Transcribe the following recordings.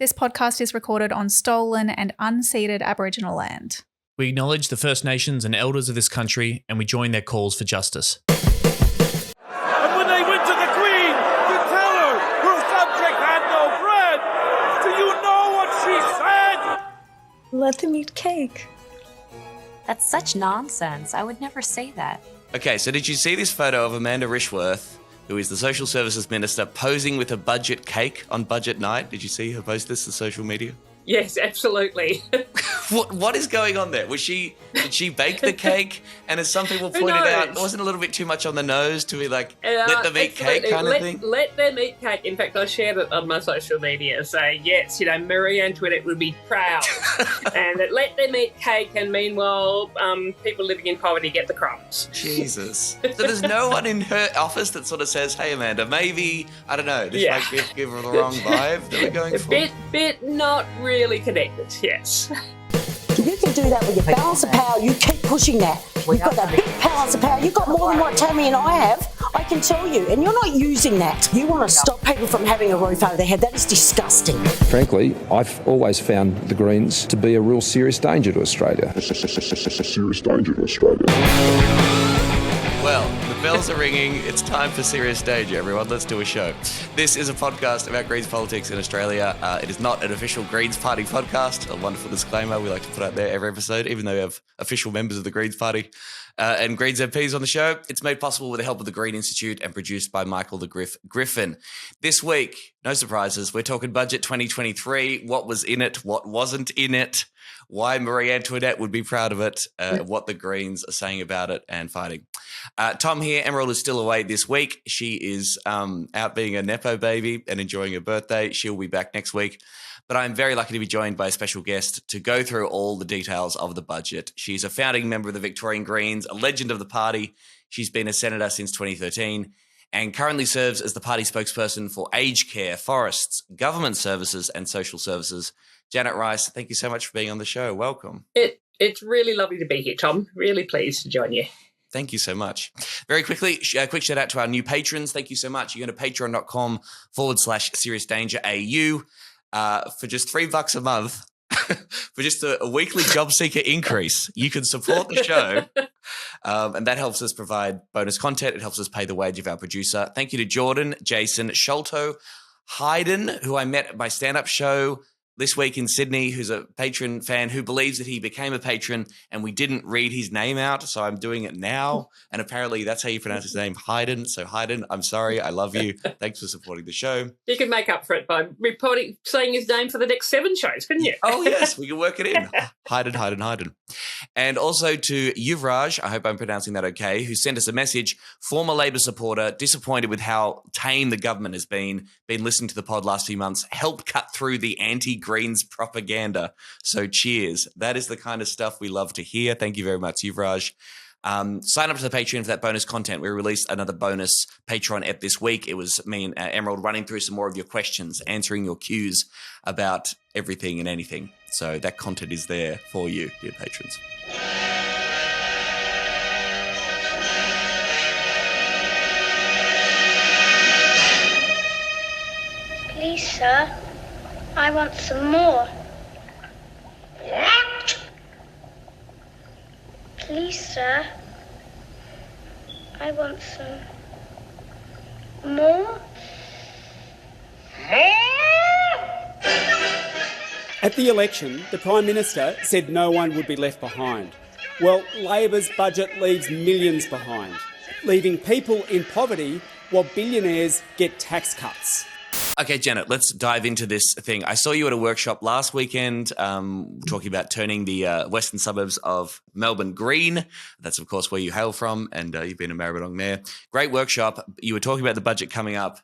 This podcast is recorded on stolen and unceded Aboriginal land. We acknowledge the First Nations and elders of this country, and we join their calls for justice. And when they went to the Queen to tell her her subject had no bread, do you know what she said? Let them eat cake. That's such nonsense. I would never say that. Okay, so did you see this photo of Amanda Rishworth, who is the Social Services Minister, posing with a budget cake on budget night? Did you see her post this to social media? Yes, absolutely. What is going on there? Did she bake the cake? And as some people pointed out, wasn't a little bit too much on the nose to be like, let them eat cake kind of thing? Let them eat cake. In fact, I shared it on my social media saying, yes, Marie Antoinette would be proud. And that let them eat cake, and meanwhile, people living in poverty get the crumbs. Jesus. So there's no one in her office that sort of says, hey, Amanda, maybe, I don't know, this might give her the wrong vibe that we're going for? Bit not really connected, yes. You can do that with your balance of power. You keep pushing that. You've got that big balance of power. You've got more than what Tammy and I have, I can tell you. And you're not using that. You want to stop people from having a roof over their head. That is disgusting. Frankly, I've always found the Greens to be a real serious danger to Australia. Serious danger to Australia. Well, the bells are ringing. It's time for Serious Danger, everyone. Let's do a show. This is a podcast about Greens politics in Australia. It is not an official Greens Party podcast. A wonderful disclaimer we like to put out there every episode, even though we have official members of the Greens Party and Greens MPs on the show. It's made possible with the help of the Green Institute and produced by Michael the Griffin. This week, no surprises, we're talking budget 2023, what was in it, what wasn't in it, why Marie Antoinette would be proud of it, what the Greens are saying about it and fighting. Tom here. Emerald is still away this week. She is out being a Nepo baby and enjoying her birthday. She'll be back next week. But I'm very lucky to be joined by a special guest to go through all the details of the budget. She's a founding member of the Victorian Greens, a legend of the party. She's been a senator since 2013 and currently serves as the party spokesperson for aged care, forests, government services and social services. Janet Rice, thank you so much for being on the show. Welcome. It's really lovely to be here, Tom. Really pleased to join you. Thank you so much. Very quickly, a quick shout out to our new patrons. Thank you so much. You go to patreon.com/seriousdangerau for just $3 a month. For just a weekly job seeker increase, you can support the show. And that helps us provide bonus content. It helps us pay the wage of our producer. Thank you to Jordan, Jason, Sholto, Hayden, who I met at my stand-up show this week in Sydney, who's a patron fan who believes that he became a patron and we didn't read his name out, so I'm doing it now. And apparently that's how you pronounce his name, Hayden. So Hayden, I'm sorry, I love you. Thanks for supporting the show. You can make up for it by saying his name for the next 7 shows, couldn't you? Oh, yes, we can work it in. Hayden. And also to Yuvraj, I hope I'm pronouncing that okay, who sent us a message, former Labor supporter, disappointed with how tame the government has been listening to the pod last few months, help cut through the anti-Greens propaganda. So cheers. That is the kind of stuff we love to hear. Thank you very much, Yuvraj. Sign up to the Patreon for that bonus content. We released another bonus Patreon ep this week. It was me and Emerald running through some more of your questions, answering your cues about everything and anything. So that content is there for you, dear patrons. Please, sir, I want some more. What? Please, sir, I want some more. At the election, the Prime Minister said no one would be left behind. Well, Labor's budget leaves millions behind, leaving people in poverty while billionaires get tax cuts. Okay, Janet, let's dive into this thing. I saw you at a workshop last weekend talking about turning the western suburbs of Melbourne green. That's, of course, where you hail from, and you've been a Maribyrnong mayor. Great workshop. You were talking about the budget coming up.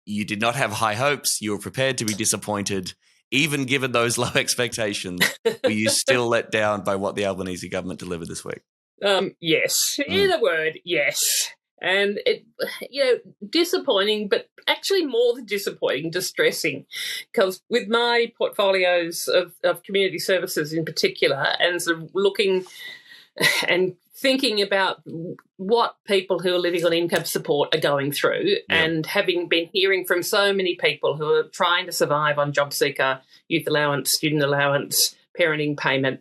You did not have high hopes. You were prepared to be disappointed. Even given those low expectations, were you still let down by what the Albanese government delivered this week? Yes. In a word, yes. And it, disappointing, but actually more than disappointing, distressing, because with my portfolios of community services in particular, and sort of looking and thinking about what people who are living on income support are going through, and having been hearing from so many people who are trying to survive on job seeker, youth allowance, student allowance, parenting payment,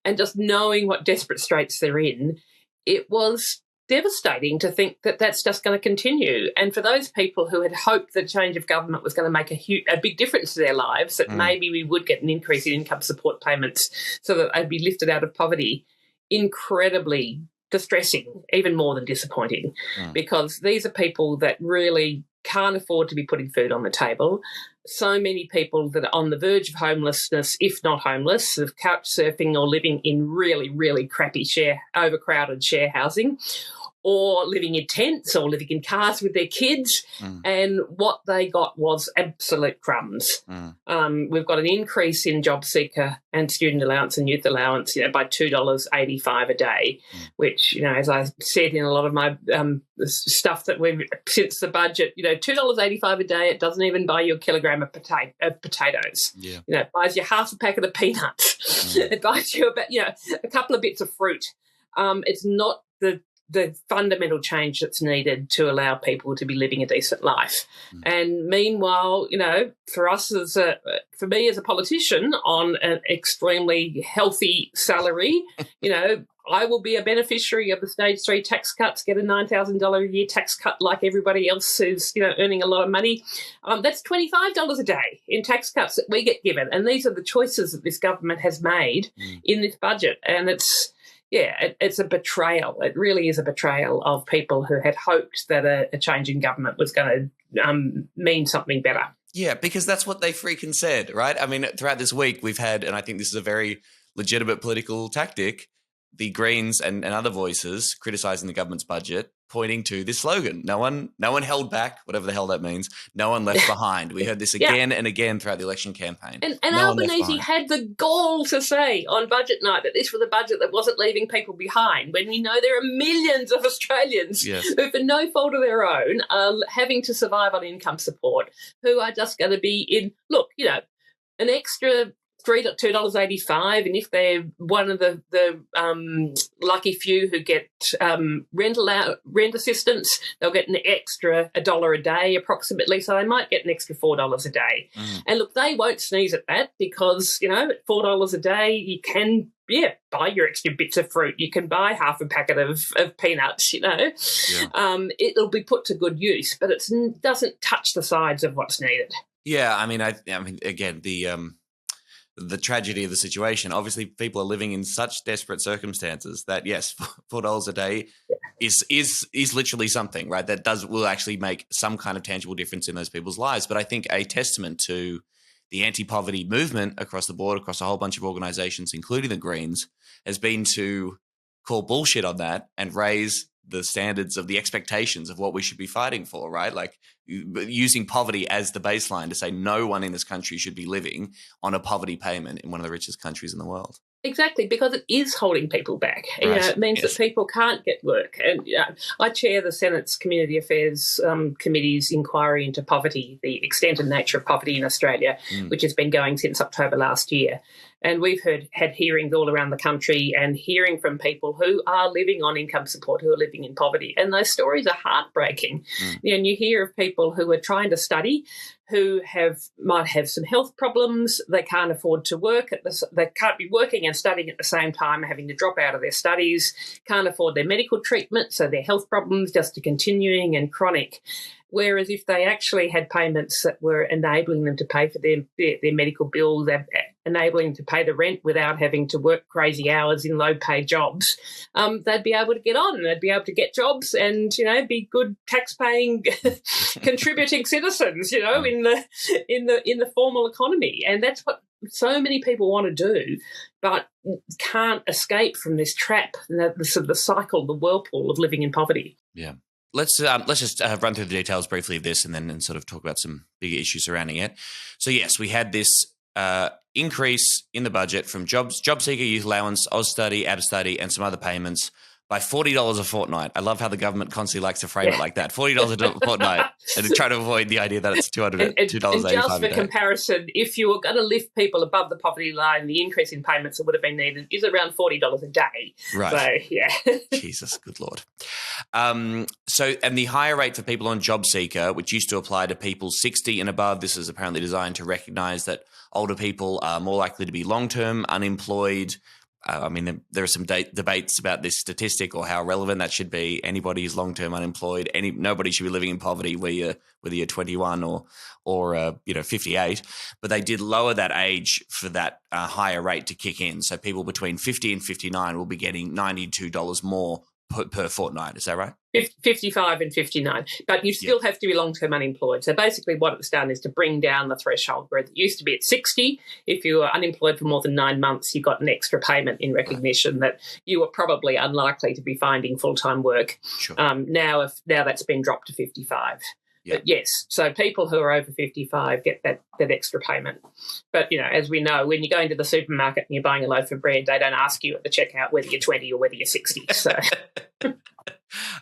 and just knowing what desperate straits they're in, it was devastating to think that that's just going to continue. And for those people who had hoped the change of government was going to make a big difference to their lives, that maybe we would get an increase in income support payments so that they'd be lifted out of poverty, incredibly distressing, even more than disappointing, because these are people that really can't afford to be putting food on the table. So many people that are on the verge of homelessness, if not homeless, of couch surfing or living in really, really crappy overcrowded share housing, or living in tents or living in cars with their kids, and what they got was absolute crumbs. We've got an increase in job seeker and student allowance and youth allowance, by $2.85 a day, which, as I said in a lot of my stuff that we've since the budget, $2.85 a day, it doesn't even buy you a kilogram of potatoes. It buys you half a packet of peanuts. It buys you about, a couple of bits of fruit. It's not the fundamental change that's needed to allow people to be living a decent life. And meanwhile, for me as a politician on an extremely healthy salary, I will be a beneficiary of the stage 3 tax cuts, get a $9,000 a year tax cut like everybody else who's, earning a lot of money. That's $25 a day in tax cuts that we get given. And these are the choices that this government has made in this budget. And it's a betrayal. It really is a betrayal of people who had hoped that a change in government was going to mean something better. Yeah, because that's what they freaking said, right? I mean, throughout this week we've had, and I think this is a very legitimate political tactic, the Greens and other voices criticising the government's budget, pointing to this slogan: no one held back, whatever the hell that means. No one left behind. We heard this again and again throughout the election campaign. And Albanese had the gall to say on budget night that this was a budget that wasn't leaving people behind, when we know there are millions of Australians who, for no fault of their own, are having to survive on income support, who are just going to be in, an extra $2.85, and if they're one of the lucky few who get rent assistance, they'll get an extra $1 a day approximately, so they might get an extra $4 a day. And look, they won't sneeze at that, because at $4 a day you can buy your extra bits of fruit, you can buy half a packet of peanuts. It'll be put to good use, but it doesn't touch the sides of what's needed. I mean again, the tragedy of the situation. Obviously, people are living in such desperate circumstances that, yes, $4 a day is literally something, right? That will actually make some kind of tangible difference in those people's lives. But I think a testament to the anti-poverty movement across the board, across a whole bunch of organisations, including the Greens, has been to call bullshit on that and raise the standards of the expectations of what we should be fighting for, right? Like using poverty as the baseline to say no one in this country should be living on a poverty payment in one of the richest countries in the world. Exactly, because it is holding people back. Right. It means that people can't get work. And I chair the Senate's Community Affairs Committee's inquiry into poverty, the extent and nature of poverty in Australia, which has been going since October last year. And we've had hearings all around the country and hearing from people who are living on income support, who are living in poverty. And those stories are heartbreaking. And you hear of people who are trying to study, who might have some health problems. They can't afford to work. They can't be working and studying at the same time, having to drop out of their studies, can't afford their medical treatment, so their health problems just are continuing and chronic. Whereas if they actually had payments that were enabling them to pay for their medical bills, enabling them to pay the rent without having to work crazy hours in low-paid jobs, they'd be able to get on. They'd be able to get jobs and, be good tax-paying, contributing citizens, in the formal economy. And that's what so many people want to do, but can't escape from this trap, the cycle, the whirlpool of living in poverty. Yeah. Let's just run through the details briefly of this and then sort of talk about some bigger issues surrounding it. So, yes, we had this increase in the budget from job seeker, youth allowance, Austudy, Abstudy, and some other payments by $40 a fortnight. I love how the government constantly likes to frame it like that. $40 a fortnight, and to try to avoid the idea that it's $285 and just a for day. comparison, if you were going to lift people above the poverty line, the increase in payments that would have been needed is around $40 a day. Right. So, yeah. Jesus, good Lord. And the higher rate for people on JobSeeker, which used to apply to people 60 and above, this is apparently designed to recognise that older people are more likely to be long-term unemployed. There are some debates about this statistic or how relevant that should be. Anybody who's long-term unemployed, nobody should be living in poverty, whether you're 21 or 58. But they did lower that age for that higher rate to kick in. So people between 50 and 59 will be getting $92 more per fortnight. Is that right? 55 and 59. But you still have to be long-term unemployed. So basically what it's done is to bring down the threshold where it used to be at 60. If you were unemployed for more than 9 months, you got an extra payment in recognition that you were probably unlikely to be finding full-time work. Sure. Now that's been dropped to 55. Yeah. But yes, so people who are over 55 get that extra payment. But, as we know, when you go into the supermarket and you're buying a loaf of bread, they don't ask you at the checkout whether you're 20 or whether you're 60. So.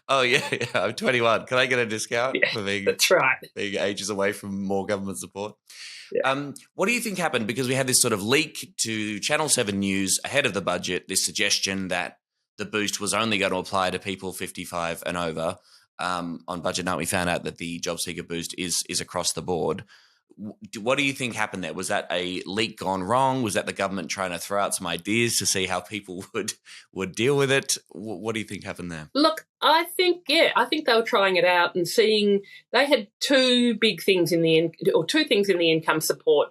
Oh, yeah, I'm 21. Can I get a discount for being, that's right. being ages away from more government support? Yeah. What do you think happened? Because we had this sort of leak to Channel 7 News ahead of the budget, this suggestion that the boost was only going to apply to people 55 and over. On budget night, we found out that the JobSeeker boost is across the board. What do you think happened there? Was that a leak gone wrong? Was that the government trying to throw out some ideas to see how people would deal with it? What do you think happened there? Look, I think they were trying it out and seeing they had two things in the income support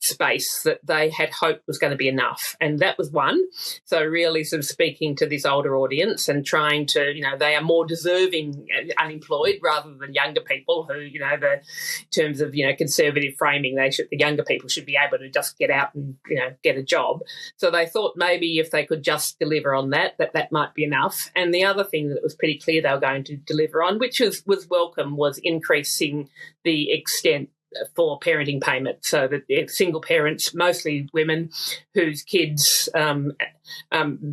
space that they had hoped was going to be enough. And that was one. So really sort of speaking to this older audience and trying to, they are more deserving unemployed rather than younger people who, in terms of, conservative framing, the younger people should be able to just get out and, get a job. So they thought maybe if they could just deliver on that might be enough. And the other thing that was pretty clear they were going to deliver on, which was welcome, was increasing the extent for parenting payment, so that single parents, mostly women, whose kids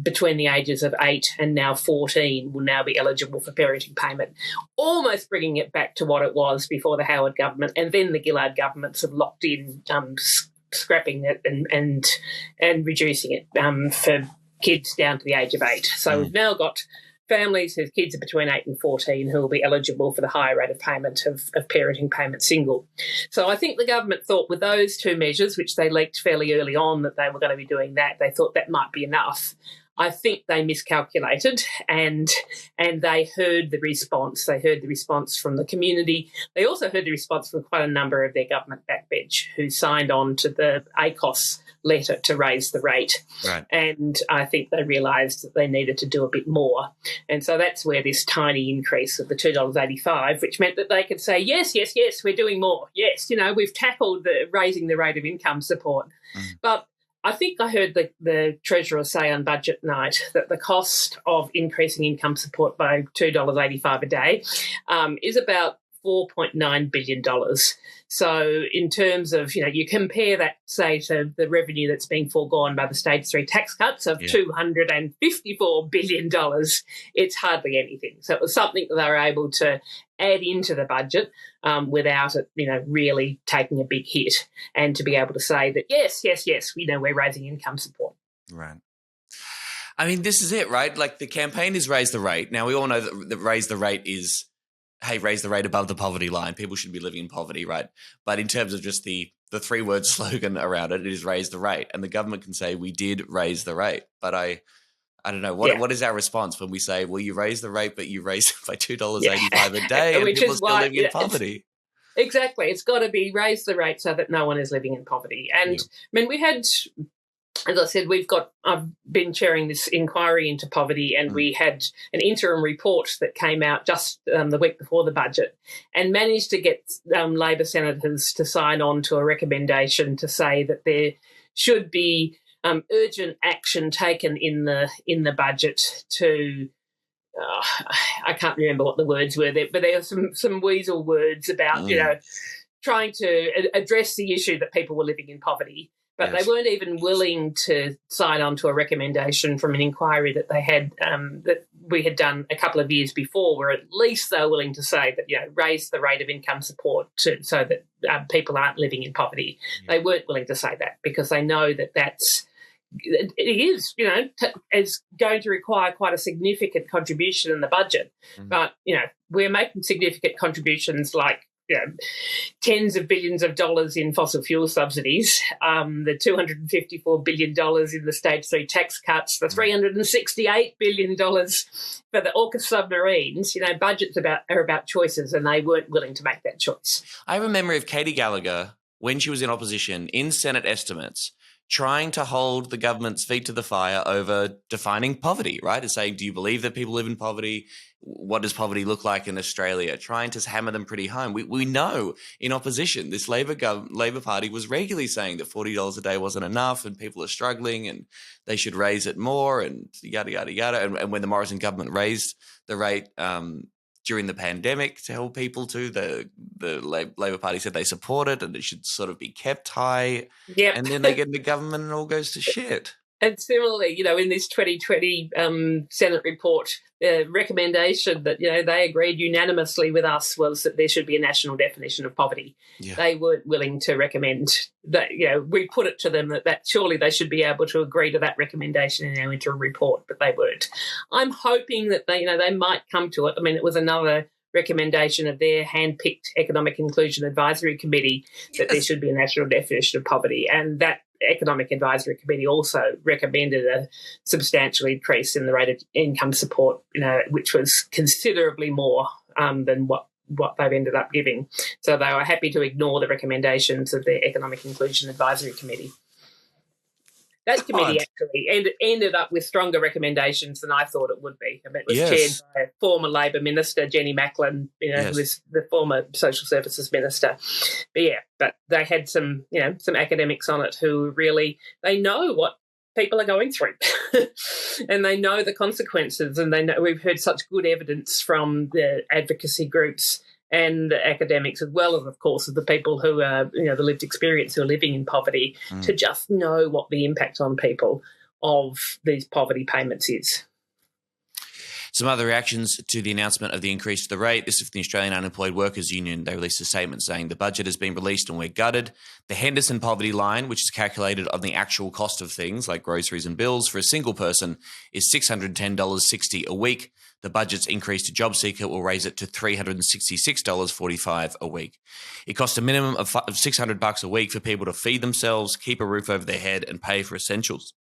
between the ages of 8 and now 14 will now be eligible for parenting payment, almost bringing it back to what it was before the Howard government and then the Gillard governments have locked in scrapping it and reducing it for kids down to the age of 8. So we've now got families whose kids are between 8 and 14 who will be eligible for the higher rate of payment of parenting payment single. So I think the government thought with those two measures, which they leaked fairly early on that they were going to be doing that, they thought that might be enough. I think they miscalculated and they heard the response. They heard the response from the community. They also heard the response from quite a number of their government backbench who signed on to the ACOS letter to raise the rate. Right. And I think they realised that they needed to do a bit more. And so that's where this tiny increase of the $2.85, which meant that they could say, yes, we're doing more. Yes, we've tackled raising the rate of income support. But I think I heard the Treasurer say on budget night that the cost of increasing income support by $2.85 a day is about $4.9 billion. So in terms of, you compare that, say, to the revenue that's being foregone by the Stage 3 tax cuts of $254 billion, it's hardly anything. So it was something that they were able to add into the budget without it, really taking a big hit, and to be able to say that, yes, we're raising income support. Right. I mean, this is it, right? Like the campaign is raise the rate. Now, we all know that raise the rate is, hey, raise the rate above the poverty line. People should be living in poverty, right? But in terms of just the three-word slogan around it, it is raise the rate. And the government can say, we did raise the rate. But I don't know. What is our response when we say, well, you raised the rate, but you raised it by $2.85 a day and people are still living in poverty? Exactly. It's got to be raise the rate so that no one is living in poverty. And, I mean, we had, as I said, I've been chairing this inquiry into poverty, and we had an interim report that came out just the week before the budget and managed to get Labor senators to sign on to a recommendation to say that there should be urgent action taken in the budget to I can't remember what the words were there, but there are some weasel words about trying to address the issue that people were living in poverty. But they weren't even willing to sign on to a recommendation from an inquiry that they had that we had done a couple of years before, where at least they were willing to say that, raise the rate of income support so that people aren't living in poverty. Yeah. They weren't willing to say that because they know that it is, is going to require quite a significant contribution in the budget. Mm-hmm. But, we're making significant contributions like, tens of billions of dollars in fossil fuel subsidies, the $254 billion in the Stage 3 tax cuts, the $368 billion for the AUKUS submarines. Budgets are about choices, and they weren't willing to make that choice. I have a memory of Katie Gallagher, when she was in opposition, in Senate estimates, trying to hold the government's feet to the fire over defining poverty, right? And saying, do you believe that people live in poverty? What does poverty look like in Australia? Trying to hammer them pretty home. We know in opposition, this Labor Party was regularly saying that $40 a day wasn't enough and people are struggling and they should raise it more and yada, yada, yada. And when the Morrison government raised the rate during the pandemic to help people too, the Labor Party said they support it and it should sort of be kept high. Yep. And then they get into government and it all goes to shit. And similarly, in this 2020 Senate report, the recommendation that, they agreed unanimously with us was that there should be a national definition of poverty. Yeah. They weren't willing to recommend that, we put it to them that surely they should be able to agree to that recommendation in our interim report, but they weren't. I'm hoping that they might come to it. I mean, it was another recommendation of their hand-picked Economic Inclusion Advisory Committee that there should be a national definition of poverty, and that Economic Advisory Committee also recommended a substantial increase in the rate of income support, which was considerably more than what they've ended up giving. So they were happy to ignore the recommendations of the Economic Inclusion Advisory Committee. That committee actually ended up with stronger recommendations than I thought it would be. I mean, it was chaired by former Labor Minister Jenny Macklin, who was the former Social Services Minister. But they had some academics on it who really, they know what people are going through and they know the consequences, and they know we've heard such good evidence from the advocacy groups and the academics, as well as, of course, the people who are, the lived experience who are living in poverty, to just know what the impact on people of these poverty payments is. Some other reactions to the announcement of the increase to the rate. This is from the Australian Unemployed Workers Union. They released a statement saying the budget has been released and we're gutted. The Henderson poverty line, which is calculated on the actual cost of things like groceries and bills for a single person, is $610.60 a week. The budget's increase to JobSeeker will raise it to $366.45 a week. It costs a minimum of $600 a week for people to feed themselves, keep a roof over their head, and pay for essentials.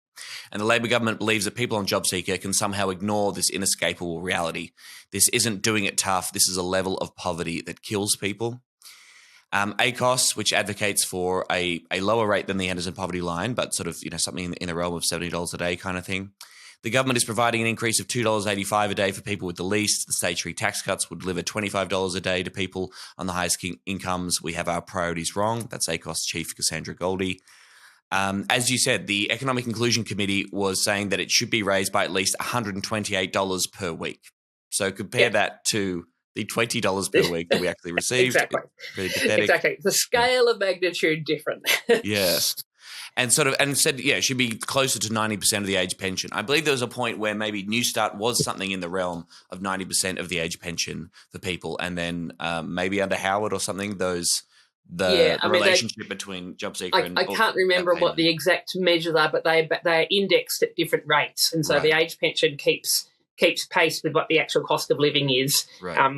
And the Labor government believes that people on JobSeeker can somehow ignore this inescapable reality. This isn't doing it tough. This is a level of poverty that kills people. ACOS, which advocates for a lower rate than the Henderson poverty line, but sort of something in the realm of $70 a day kind of thing. The government is providing an increase of $2.85 a day for people with the least. The Stage 3 tax cuts would deliver $25 a day to people on the highest incomes. We have our priorities wrong. That's ACOS Chief Cassandra Goldie. As you said, the Economic Inclusion Committee was saying that it should be raised by at least $128 per week. So compare that to the $20 per week that we actually received. Exactly. Really pathetic. Exactly. The scale of magnitude different. Yes. And said, it should be closer to 90% of the age pension. I believe there was a point where maybe New Start was something in the realm of 90% of the age pension for people. And then maybe under Howard or something, the relationship between JobSeeker and... I can't remember what the exact measures are, but they are indexed at different rates. And so the age pension keeps pace with what the actual cost of living is,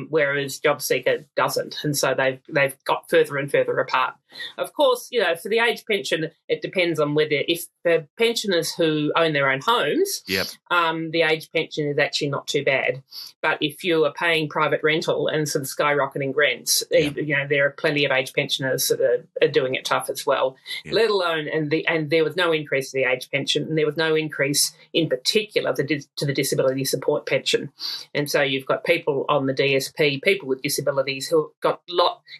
whereas JobSeeker doesn't. And so they've got further and further apart. Of course, for the age pension, it depends on whether, if the pensioners who own their own homes, the age pension is actually not too bad. But if you are paying private rental and some skyrocketing rents, there are plenty of age pensioners that are doing it tough as well. Let alone, and there was no increase to the age pension, and there was no increase in particular to the disability support pension. And so you've got people on the DSP, people with disabilities who have got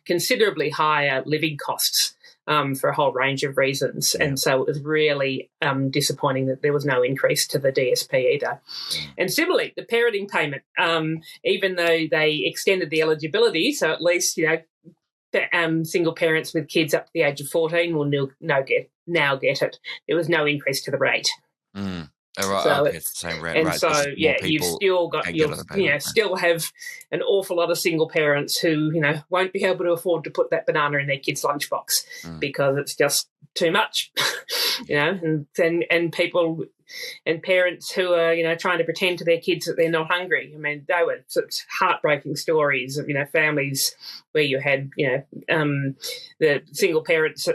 considerably higher living costs for a whole range of reasons. And so it was really disappointing that there was no increase to the DSP either. And similarly, the parenting payment, even though they extended the eligibility, so at least, single parents with kids up to the age of 14 will now get it. There was no increase to the rate. Mm. Oh, right. So Okay, it's the same rate. and right. so Just more you've people still got can't get on the payment. still have an awful lot of single parents who won't be able to afford to put that banana in their kid's lunchbox because it's just too much, and people and parents who are trying to pretend to their kids that they're not hungry. I mean, they were such heartbreaking stories of families where you had the single parents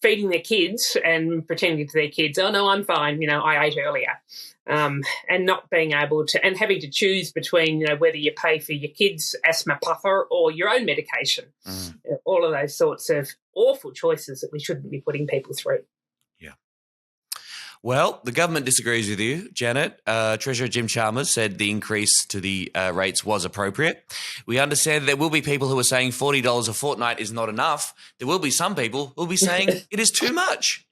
feeding their kids and pretending to their kids, oh, no, I'm fine, I ate earlier, and not being able to, and having to choose between, whether you pay for your kids' asthma puffer or your own medication. All of those sorts of awful choices that we shouldn't be putting people through. Well, the government disagrees with you, Janet. Treasurer Jim Chalmers said the increase to the rates was appropriate. We understand there will be people who are saying $40 a fortnight is not enough. There will be some people who will be saying it is too much.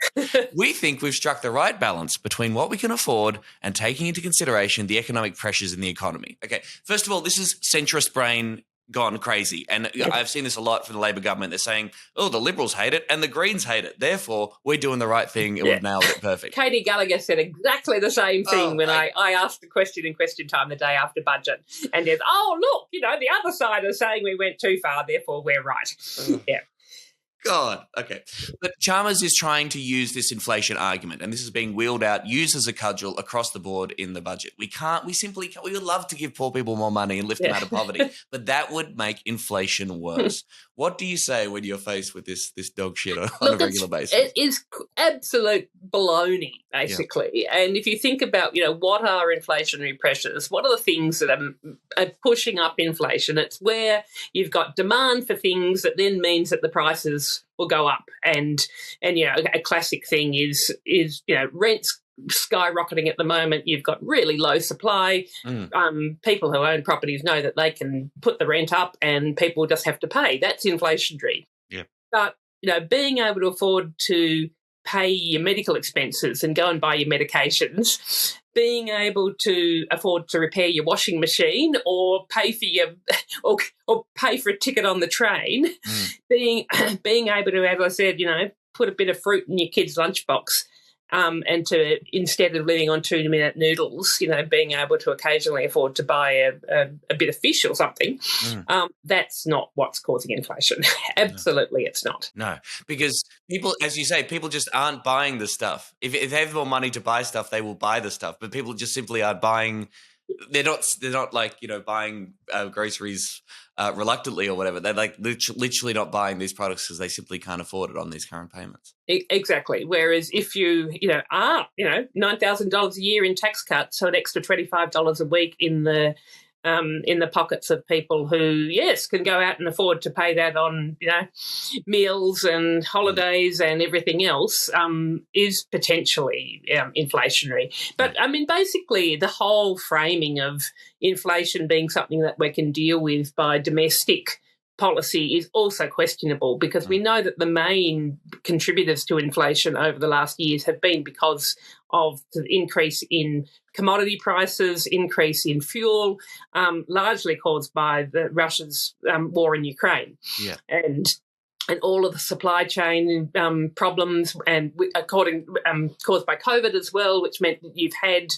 We think we've struck the right balance between what we can afford and taking into consideration the economic pressures in the economy. Okay, first of all, this is centrist brain gone crazy. And I've seen this a lot from the Labor government. They're saying, oh, the Liberals hate it and the Greens hate it. Therefore, we're doing the right thing and we've nailed it perfect. Katie Gallagher said exactly the same thing when I asked the question in question time the day after budget. And there's, look, the other side is saying we went too far, therefore we're right. Yeah. God, okay. But Chalmers is trying to use this inflation argument, and this is being wheeled out, used as a cudgel across the board in the budget. We would love to give poor people more money and lift them out of poverty, but that would make inflation worse. What do you say when you're faced with this dog shit on a regular basis? It is absolute baloney, basically. Yeah. And if you think about, what are inflationary pressures? What are the things that are pushing up inflation? It's where you've got demand for things that then means that the prices will go up. And a classic thing is rents skyrocketing at the moment. You've got really low supply. People who own properties know that they can put the rent up and people just have to pay. That's inflationary. Yeah. But, being able to afford to pay your medical expenses and go and buy your medications, being able to afford to repair your washing machine or pay for your or pay for a ticket on the train, being able to, as I said, put a bit of fruit in your kid's lunchbox, and to, instead of living on 2-minute noodles, being able to occasionally afford to buy a bit of fish or something, that's not what's causing inflation. Absolutely, it's not. No, because people, as you say, people just aren't buying the stuff. If they have more money to buy stuff, they will buy the stuff. But people just simply aren't buying. They're not like buying groceries reluctantly or whatever. They're like literally not buying these products because they simply can't afford it on these current payments. Exactly. Whereas if you are $9,000 a year in tax cuts, so an extra $25 a week in the pockets of people who, yes, can go out and afford to pay that on, meals and holidays and everything else, is potentially inflationary. But, basically the whole framing of inflation being something that we can deal with by domestic policy is also questionable, because we know that the main contributors to inflation over the last years have been because of the increase in commodity prices, increase in fuel, largely caused by Russia's war in Ukraine. Yeah. And all of the supply chain problems, and caused by COVID as well, which meant that you've had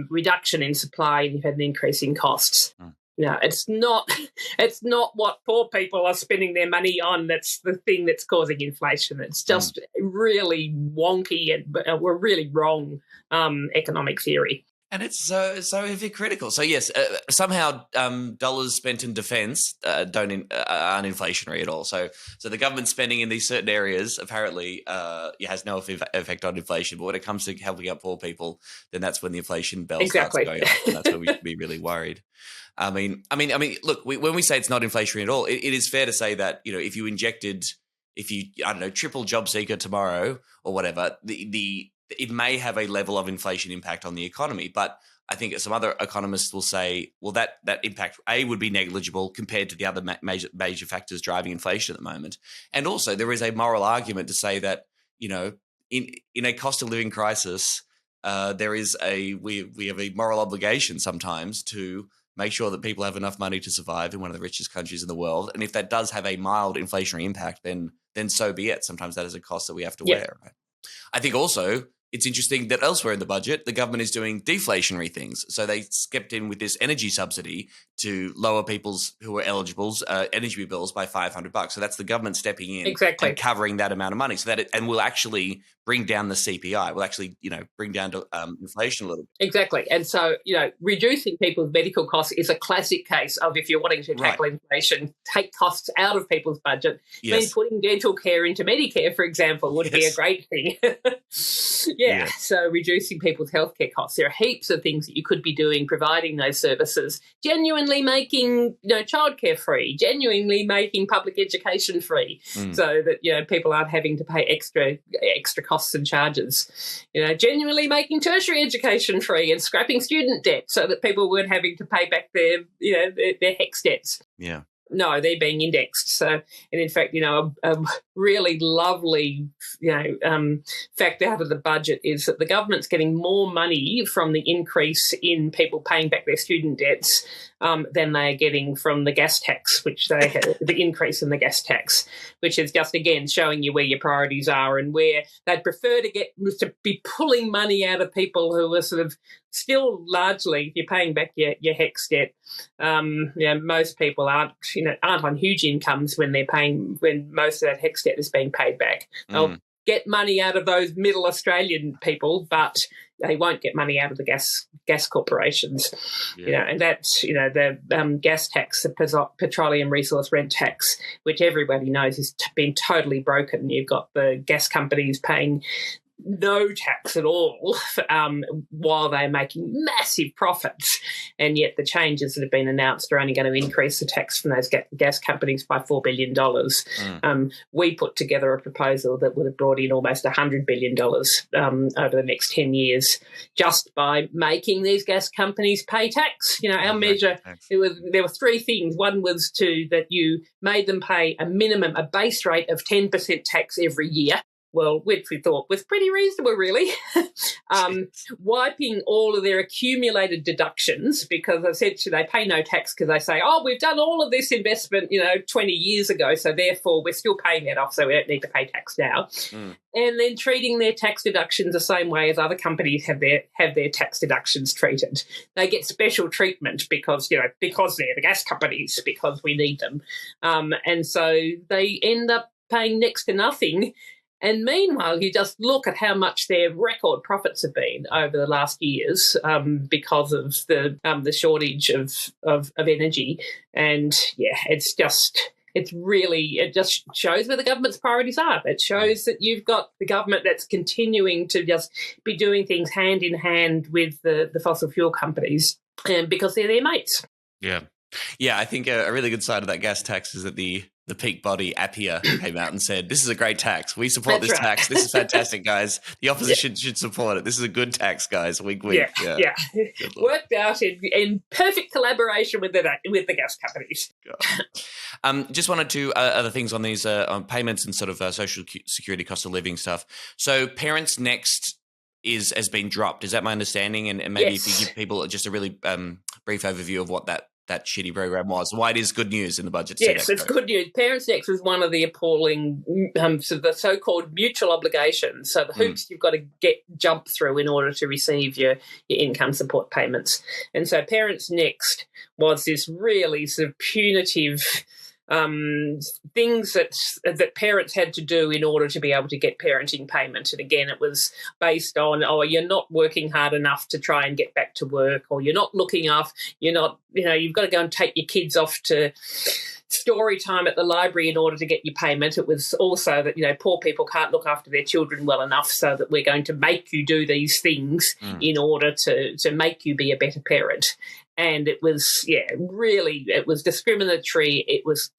reduction in supply and you've had an increase in costs. It's not what poor people are spending their money on that's the thing that's causing inflation. It's just really wonky and we're really wrong economic theory. And it's so hypocritical. So yes, somehow dollars spent in defence aren't inflationary at all. So the government spending in these certain areas apparently has no effect on inflation. But when it comes to helping out poor people, then that's when the inflation bell starts going up, and that's when we should be really worried. I mean, look, when we say it's not inflationary at all, it is fair to say that if you triple job seeker tomorrow or whatever, it may have a level of inflation impact on the economy. But I think some other economists will say, well, that impact would be negligible compared to the other major factors driving inflation at the moment. And also, there is a moral argument to say that in a cost of living crisis, we have a moral obligation sometimes to make sure that people have enough money to survive in one of the richest countries in the world. And if that does have a mild inflationary impact, then so be it. Sometimes that is a cost that we have to wear. Right? I think also it's interesting that elsewhere in the budget, the government is doing deflationary things. So they stepped in with this energy subsidy to lower people's who are eligible energy bills by $500. So that's the government stepping in and covering that amount of money. So that and will actually bring down the CPI. Will actually, bring down inflation a little bit. Exactly. And so, reducing people's medical costs is a classic case of if you're wanting to tackle inflation, take costs out of people's budget. Yes. Means putting dental care into Medicare, for example, would be a great thing. So reducing people's healthcare costs. There are heaps of things that you could be doing, providing those services, genuinely making childcare free, genuinely making public education free, so that people aren't having to pay extra costs and charges. Genuinely making tertiary education free and scrapping student debt so that people weren't having to pay back their HECS debts. Yeah. No, they're being indexed. So, and in fact, a really lovely, fact out of the budget is that the government's getting more money from the increase in people paying back their student debts than they are getting from the gas tax, which they had, the increase in the gas tax, which is just, again, showing you where your priorities are and where they'd prefer to be pulling money out of people who are sort of still largely, if you're paying back your HECS debt, most people aren't on huge incomes when most of that HECS debt is being paid back. They'll get money out of those middle Australian people, but they won't get money out of the gas corporations. And that's the gas tax, the petroleum resource rent tax, which everybody knows has been totally broken. You've got the gas companies paying no tax at all while they're making massive profits, and yet the changes that have been announced are only going to increase the tax from those gas companies by $4 billion. We put together a proposal that would have brought in almost $100 billion over the next 10 years just by making these gas companies pay tax. Our measure, there were three things. One was that you made them pay a base rate of 10% tax every year. Well, which we thought was pretty reasonable, really. Wiping all of their accumulated deductions, because essentially they pay no tax because they say, we've done all of this investment, 20 years ago, so therefore we're still paying that off, so we don't need to pay tax now. And then treating their tax deductions the same way as other companies have their tax deductions treated. They get special treatment because they're the gas companies, because we need them. And so they end up paying next to nothing. And meanwhile, you just look at how much their record profits have been over the last years because of the shortage of energy. And, it just shows where the government's priorities are. It shows that you've got the government that's continuing to just be doing things hand in hand with the fossil fuel companies because they're their mates. Yeah. Yeah, I think a really good side of that gas tax is that the peak body, Appia, came out and said, this is a great tax. We support this tax. This is fantastic, guys. The opposition should support it. This is a good tax, guys. Wink, wink. Yeah. Worked out in perfect collaboration with the gas companies. Just wanted to other things on these on payments and sort of social security cost of living stuff. So Parents Next has been dropped. Is that my understanding? And maybe if you give people just a really brief overview of what that shitty program was, why it is good news in the budget. Yes, it's good news. Parents Next was one of the appalling, the so-called mutual obligations. So the hoops you've got to jump through in order to receive your income support payments. And so Parents Next was this really sort of punitive things that parents had to do in order to be able to get parenting payment. And again, it was based on, you're not working hard enough to try and get back to work, or you're not looking after, you've got to go and take your kids off to story time at the library in order to get your payment. It was also that, poor people can't look after their children well enough, so that we're going to make you do these things in order to make you be a better parent. And it was, really, it was discriminatory. It was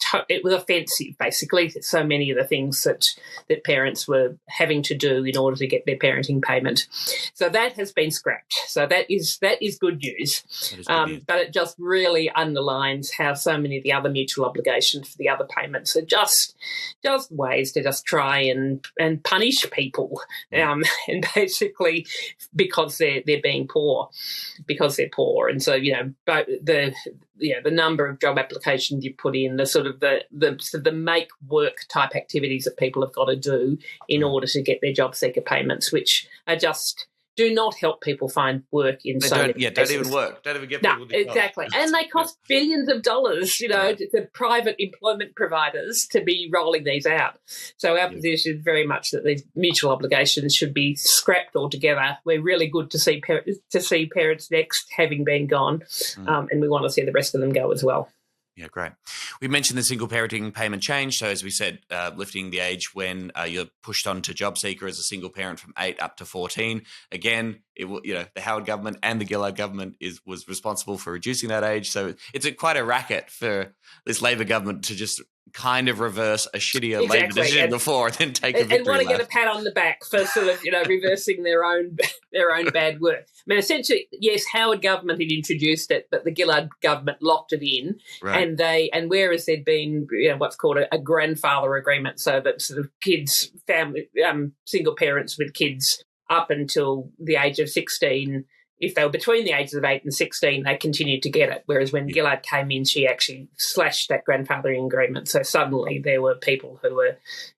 offensive, basically. So many of the things that parents were having to do in order to get their parenting payment. So that has been scrapped. So that is good news. But it just really underlines how so many of the other mutual obligations for the other payments are just ways to just try and punish people, and basically because they're being poor, because they're poor. And so the number of job applications you put in, the sort of the make work type activities that people have got to do in order to get their job seeker payments, which are just do not help people find work in don't even work. Don't even get people to exactly. And they cost billions of dollars, to private employment providers to be rolling these out. So our position is very much that these mutual obligations should be scrapped altogether. We're really good to see Parents Next having been gone, and we want to see the rest of them go as well. Yeah, great. We mentioned the single parenting payment change. So as we said, lifting the age when you're pushed on to job seeker as a single parent from 8 up to 14. Again, the Howard government and the Gillard government was responsible for reducing that age. So it's quite a racket for this Labor government to just kind of reverse a shittier Labor decision before and then take a victory and want to lap. get a pat on the back for sort of reversing their own bad work. I mean, essentially, yes, Howard government had introduced it, but the Gillard government locked it in, right. and whereas there'd been what's called a grandfather agreement, so that sort of kids, family, single parents with kids up until the age of 16. If they were between the ages of 8 and 16, they continued to get it. Whereas when Gillard came in, she actually slashed that grandfathering agreement. So suddenly there were people who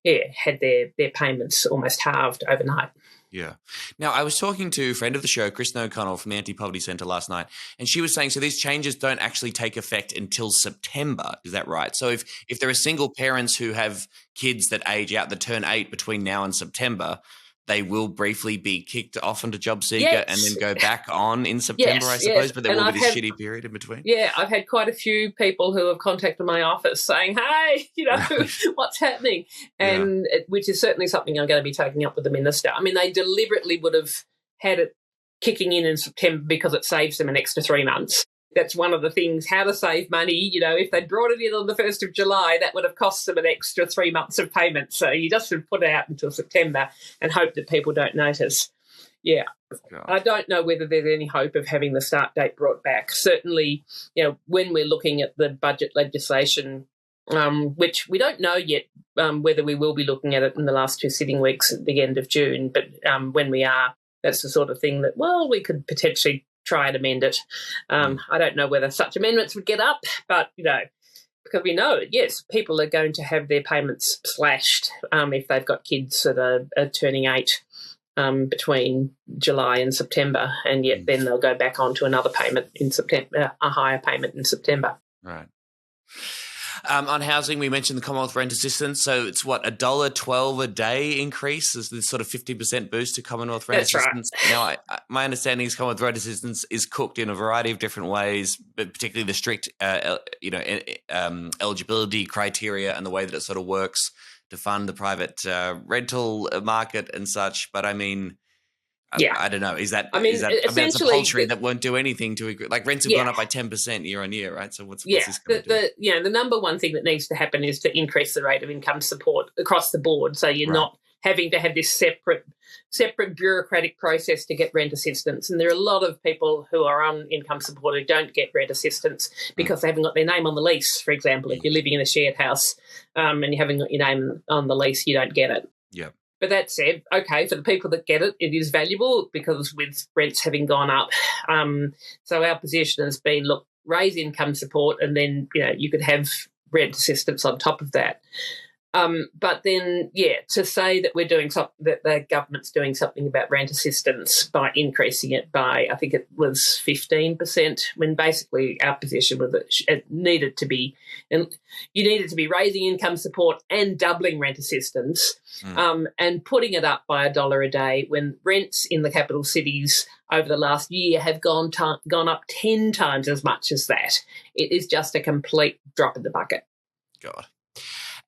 had their payments almost halved overnight. Yeah. Now, I was talking to a friend of the show, Kristen O'Connell from the Anti-Poverty Centre last night, and she was saying, so these changes don't actually take effect until September. Is that right? So if there are single parents who have kids that age out, that turn 8 between now and September, they will briefly be kicked off into job seeker and then go back on in September, I suppose, but there will be this shitty period in between. Yeah, I've had quite a few people who have contacted my office saying, hey, what's happening? And which is certainly something I'm going to be taking up with the minister. I mean, they deliberately would have had it kicking in September because it saves them an extra 3 months. That's one of the things, how to save money. If they'd brought it in on the 1st of July, that would have cost them an extra 3 months of payment. So you just sort of put it out until September and hope that people don't notice. Yeah. God. I don't know whether there's any hope of having the start date brought back. Certainly, when we're looking at the budget legislation, which we don't know yet whether we will be looking at it in the last 2 sitting weeks at the end of June, but when we are, that's the sort of thing that, we could potentially try and amend it. I don't know whether such amendments would get up, but, because we know, yes, people are going to have their payments slashed if they've got kids that are turning 8 between July and September, and yet then they'll go back on to another payment in September, a higher payment in September. Right. On housing, we mentioned the Commonwealth Rent Assistance. So it's $1.12 a day increase is this sort of 50% boost to Commonwealth Rent Assistance. Right. Now, my understanding is Commonwealth Rent Assistance is cooked in a variety of different ways, but particularly the strict, eligibility criteria and the way that it sort of works to fund the private rental market and such. But I mean, I don't know. Is that it's a poultry that won't do anything to like rents have gone up by 10% year on year, right? So what's this going to do? The number one thing that needs to happen is to increase the rate of income support across the board, so you're not having to have this separate bureaucratic process to get rent assistance. And there are a lot of people who are on income support who don't get rent assistance because they haven't got their name on the lease. For example, if you're living in a shared house and you haven't got your name on the lease, you don't get it. Yeah. But that said, okay, for the people that get it, it is valuable because with rents having gone up. So our position has been, look, raise income support and then, you could have rent assistance on top of that. But then, to say that we're doing something, that the government's doing something about rent assistance by increasing it by, I think it was 15%, when basically our position was that it needed to be, and you needed to be raising income support and doubling rent assistance, and putting it up by $1 a day when rents in the capital cities over the last year have gone up 10 times as much as that. It is just a complete drop in the bucket. God.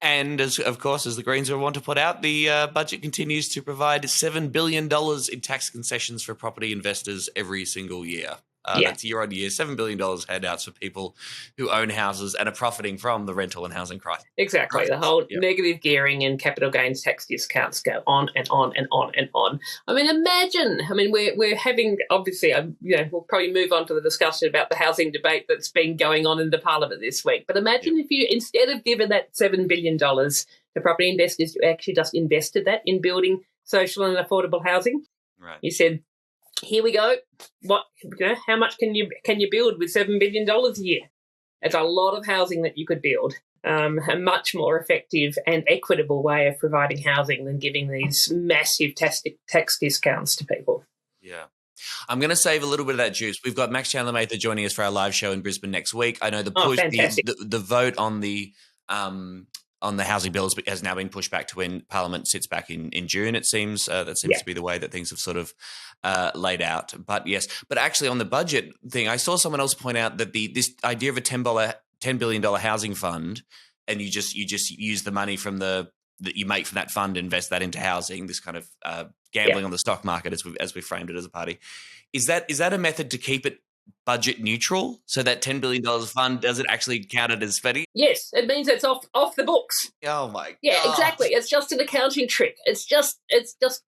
And of course, as the Greens will want to put out, the budget continues to provide $7 billion in tax concessions for property investors every single year. That's year on year, $7 billion handouts for people who own houses and are profiting from the rental and housing crisis. Exactly. Right. The whole negative gearing and capital gains tax discounts go on and on and on and on. I mean, imagine. I mean, we're having, obviously, we'll probably move on to the discussion about the housing debate that's been going on in the Parliament this week. But imagine if you, instead of giving that $7 billion to property investors, you actually just invested that in building social and affordable housing. Right. You said, here we go. How much can you build with $7 billion a year? It's a lot of housing that you could build. A much more effective and equitable way of providing housing than giving these massive tax discounts to people. Yeah. I'm going to save a little bit of that juice. We've got Max-Chandler Mather joining us for our live show in Brisbane next week. I know the push, the vote on the housing bill has now been pushed back to when Parliament sits back in June, it seems. That seems to be the way that things have sort of laid out. But yes, but actually on the budget thing, I saw someone else point out that this idea of a $10 billion housing fund, and you just use the money from that you make from that fund, invest that into housing, this kind of gambling on the stock market as we framed it as a party. Is that a method to keep it budget neutral, so that $10 billion fund doesn't actually count it as spending? Yes, it means it's off the books. Oh my god. Yeah, exactly. It's just an accounting trick. It's just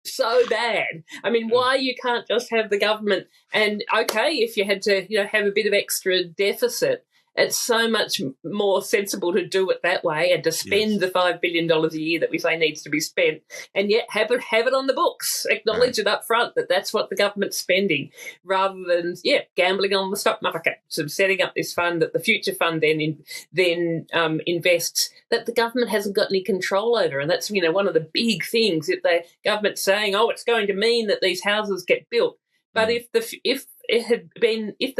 so bad. I mean, why you can't just have the government, and okay, if you had to, have a bit of extra deficit, it's so much more sensible to do it that way and to spend the $5 billion a year that we say needs to be spent, and yet have it on the books. Acknowledge it up front that that's what the government's spending, rather than gambling on the stock market. So setting up this fund that the future fund then invests that the government hasn't got any control over, and that's one of the big things that the government's saying. Oh, it's going to mean that these houses get built. But if the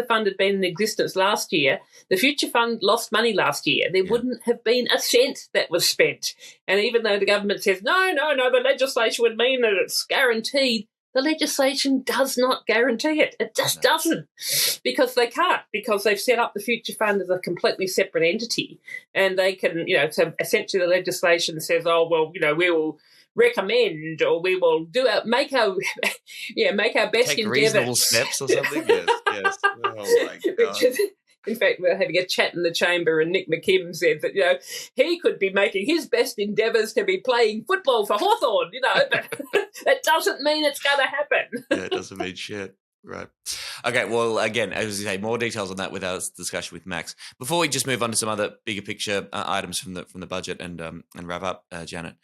fund had been in existence last year, the future fund lost money last year. There wouldn't have been a cent that was spent. And even though the government says, no, the legislation would mean that it's guaranteed, the legislation does not guarantee it. It just doesn't, because they can't, because they've set up the future fund as a completely separate entity. And they can, so essentially the legislation says, we will recommend, or we will make our best take endeavours. Reasonable steps or something. Yes. Oh my god. In fact, we were having a chat in the chamber, and Nick McKim said that he could be making his best endeavours to be playing football for Hawthorn. But that doesn't mean it's going to happen. Yeah, it doesn't mean shit. Right. Okay. Well, again, as you say, more details on that with our discussion with Max. Before we just move on to some other bigger picture items from the budget and wrap up, Janet.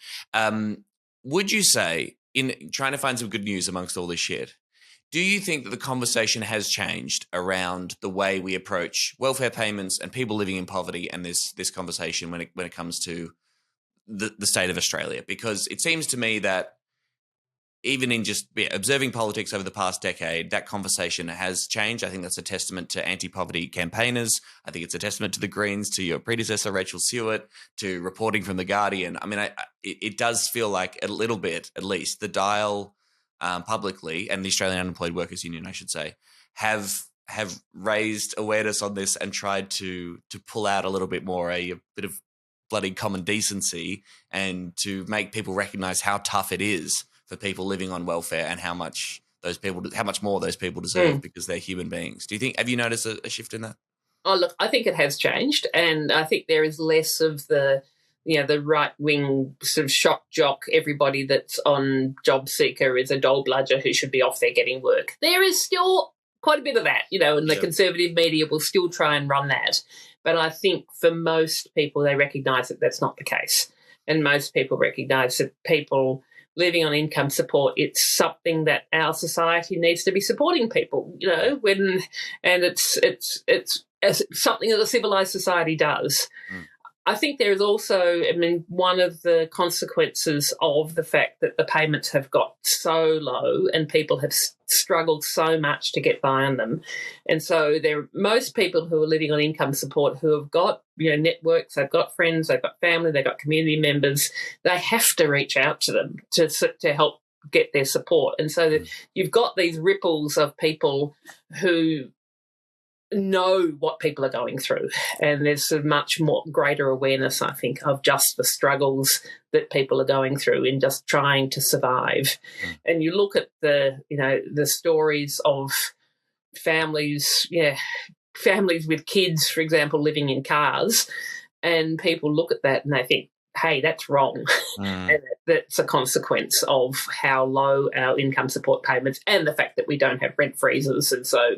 Would you say, in trying to find some good news amongst all this shit, do you think that the conversation has changed around the way we approach welfare payments and people living in poverty, and this conversation when it comes to the state of Australia? Because it seems to me that even in just observing politics over the past decade, that conversation has changed. I think that's a testament to anti-poverty campaigners. I think it's a testament to the Greens, to your predecessor, Rachel Stewart, to reporting from The Guardian. I mean, it does feel like a little bit, at least, the Dial publicly, and the Australian Unemployed Workers Union, I should say, have raised awareness on this and tried to pull out a little bit more, a bit of bloody common decency, and to make people recognise how tough it is for people living on welfare, and how much more those people deserve because they're human beings. Have you noticed a shift in that? Oh, look, I think it has changed, and I think there is less of the right-wing sort of shock jock, everybody that's on job seeker is a dole bludger who should be off there getting work. There is still quite a bit of that, and the conservative media will still try and run that. But I think for most people, they recognise that that's not the case. And most people recognise that people living on income support, it's something that our society needs to be supporting people, and it's something that a civilised society does. I think there is also, one of the consequences of the fact that the payments have got so low and people have struggled so much to get by on them. And so most people who are living on income support who have got, networks, they've got friends, they've got family, they've got community members, they have to reach out to them to help get their support. And so that you've got these ripples of people who know what people are going through, and there's a much more greater awareness, I think, of just the struggles that people are going through in just trying to survive. And you look at the stories of families with kids, for example, living in cars, and people look at that and they think, hey, that's wrong. And that's a consequence of how low our income support payments, and the fact that we don't have rent freezes, and so,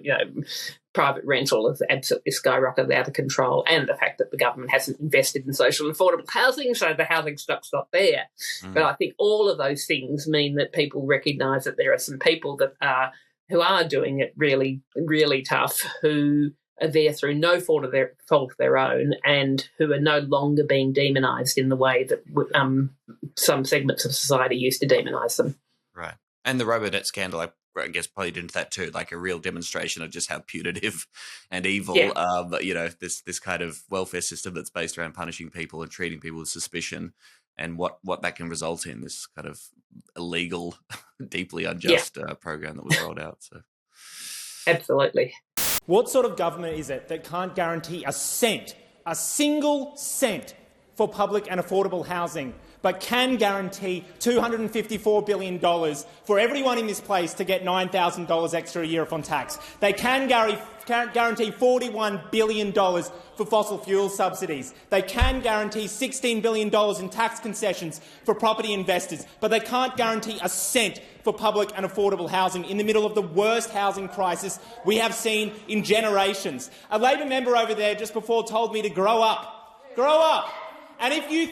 private rental has absolutely skyrocketed out of control, and the fact that the government hasn't invested in social and affordable housing, so the housing stock's not there. But I think all of those things mean that people recognise that there are some people that are who are doing it really, really tough, who are there through no fault of their own, and who are no longer being demonised in the way that some segments of society used to demonise them. Right. And the Robodebt scandal, I guess, played into that too, like a real demonstration of just how punitive and evil, this kind of welfare system that's based around punishing people and treating people with suspicion, and what that can result in, this kind of illegal, deeply unjust program that was rolled out. So, absolutely. What sort of government is it that can't guarantee a single cent for public and affordable housing, but can guarantee $254 billion for everyone in this place to get $9,000 extra a year off on tax? They can guarantee $41 billion for fossil fuel subsidies. They can guarantee $16 billion in tax concessions for property investors, but they can't guarantee a cent for public and affordable housing in the middle of the worst housing crisis we have seen in generations. A Labor member over there just before told me to grow up. Grow up. And if you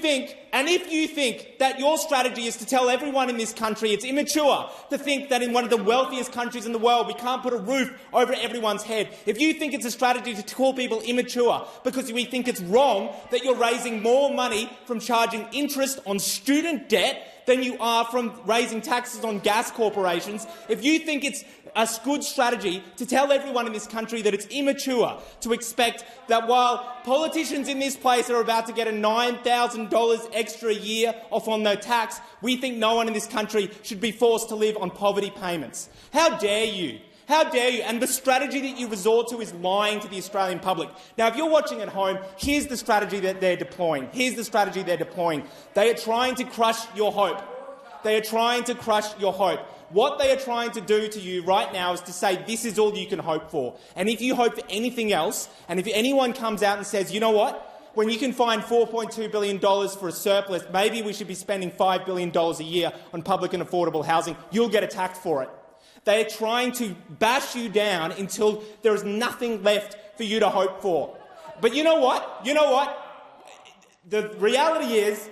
think that your strategy is to tell everyone in this country it's immature to think that in one of the wealthiest countries in the world we can't put a roof over everyone's head, if you think it's a strategy to call people immature because we think it's wrong that you're raising more money from charging interest on student debt than you are from raising taxes on gas corporations, if you think it's a good strategy to tell everyone in this country that it's immature to expect that while politicians in this place are about to get a $9,000 extra a year off on their tax, we think no one in this country should be forced to live on poverty payments. How dare you? How dare you? And the strategy that you resort to is lying to the Australian public. Now, if you're watching at home, here's the strategy that they're deploying. Here's the strategy they're deploying. They are trying to crush your hope. They are trying to crush your hope. What they are trying to do to you right now is to say this is all you can hope for. And if you hope for anything else, and if anyone comes out and says, you know what, when you can find $4.2 billion for a surplus, maybe we should be spending $5 billion a year on public and affordable housing, you'll get attacked for it. They are trying to bash you down until there is nothing left for you to hope for. But you know what? You know what? The reality is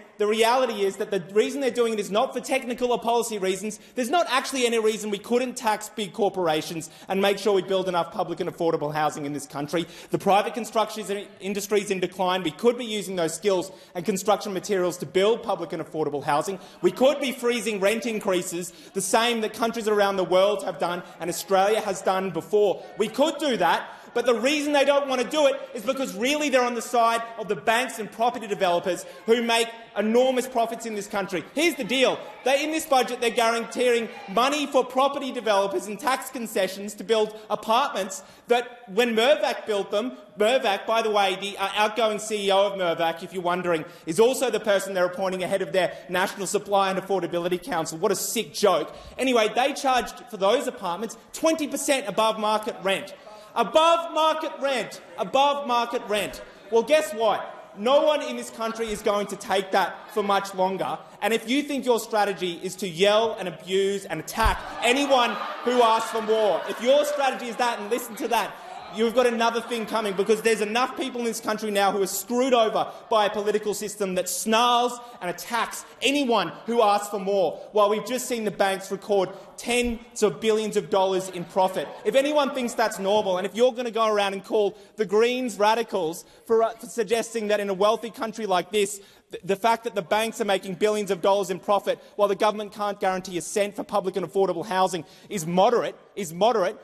that the reason they're doing it is not for technical or policy reasons. There's not actually any reason we couldn't tax big corporations and make sure we build enough public and affordable housing in this country. The private construction industry is in decline. We could be using those skills and construction materials to build public and affordable housing. We could be freezing rent increases, the same that countries around the world have done and Australia has done before. We could do that. But the reason they don't want to do it is because really they're on the side of the banks and property developers who make enormous profits in this country. Here's the deal. In this budget, they're guaranteeing money for property developers and tax concessions to build apartments that, when Mirvac built them, Mirvac, by the way, the outgoing CEO of Mirvac, if you're wondering, is also the person they're appointing ahead of their National Supply and Affordability Council. What a sick joke. Anyway, they charged for those apartments 20% above market rent. Above market rent. Above market rent. Well, guess what? No one in this country is going to take that for much longer. And if you think your strategy is to yell and abuse and attack anyone who asks for more, if your strategy is that, and listen to that, you've got another thing coming, because there's enough people in this country now who are screwed over by a political system that snarls and attacks anyone who asks for more, while we've just seen the banks record tens of billions of dollars in profit. If anyone thinks that's normal, and if you're going to go around and call the Greens radicals for suggesting that in a wealthy country like this, the fact that the banks are making billions of dollars in profit while the government can't guarantee a cent for public and affordable housing is moderate,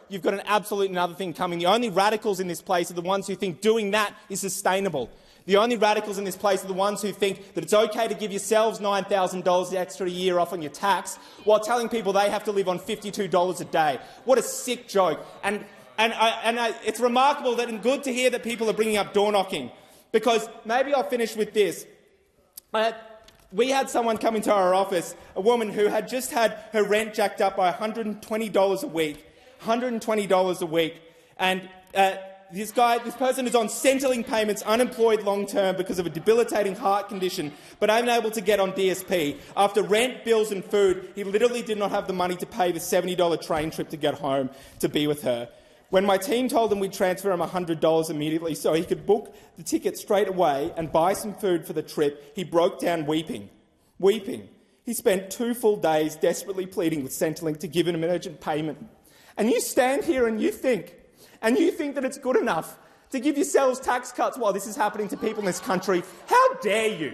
you've got an absolute another thing coming. The only radicals in this place are the ones who think doing that is sustainable. The only radicals in this place are the ones who think that it's okay to give yourselves $9,000 extra a year off on your tax while telling people they have to live on $52 a day. What a sick joke. And it's remarkable that, and good to hear that people are bringing up door knocking, because maybe I'll finish with this. We had someone come into our office, a woman who had just had her rent jacked up by $120 a week, $120 a week, and this person is on Centrelink payments, unemployed long-term because of a debilitating heart condition, but unable to get on DSP. After rent, bills and food, he literally did not have the money to pay the $70 train trip to get home to be with her. When my team told him we'd transfer him $100 immediately so he could book the ticket straight away and buy some food for the trip, he broke down weeping. He spent 2 full days desperately pleading with Centrelink to give him an urgent payment. And you stand here and you think that it's good enough to give yourselves tax cuts while this is happening to people in this country. How dare you?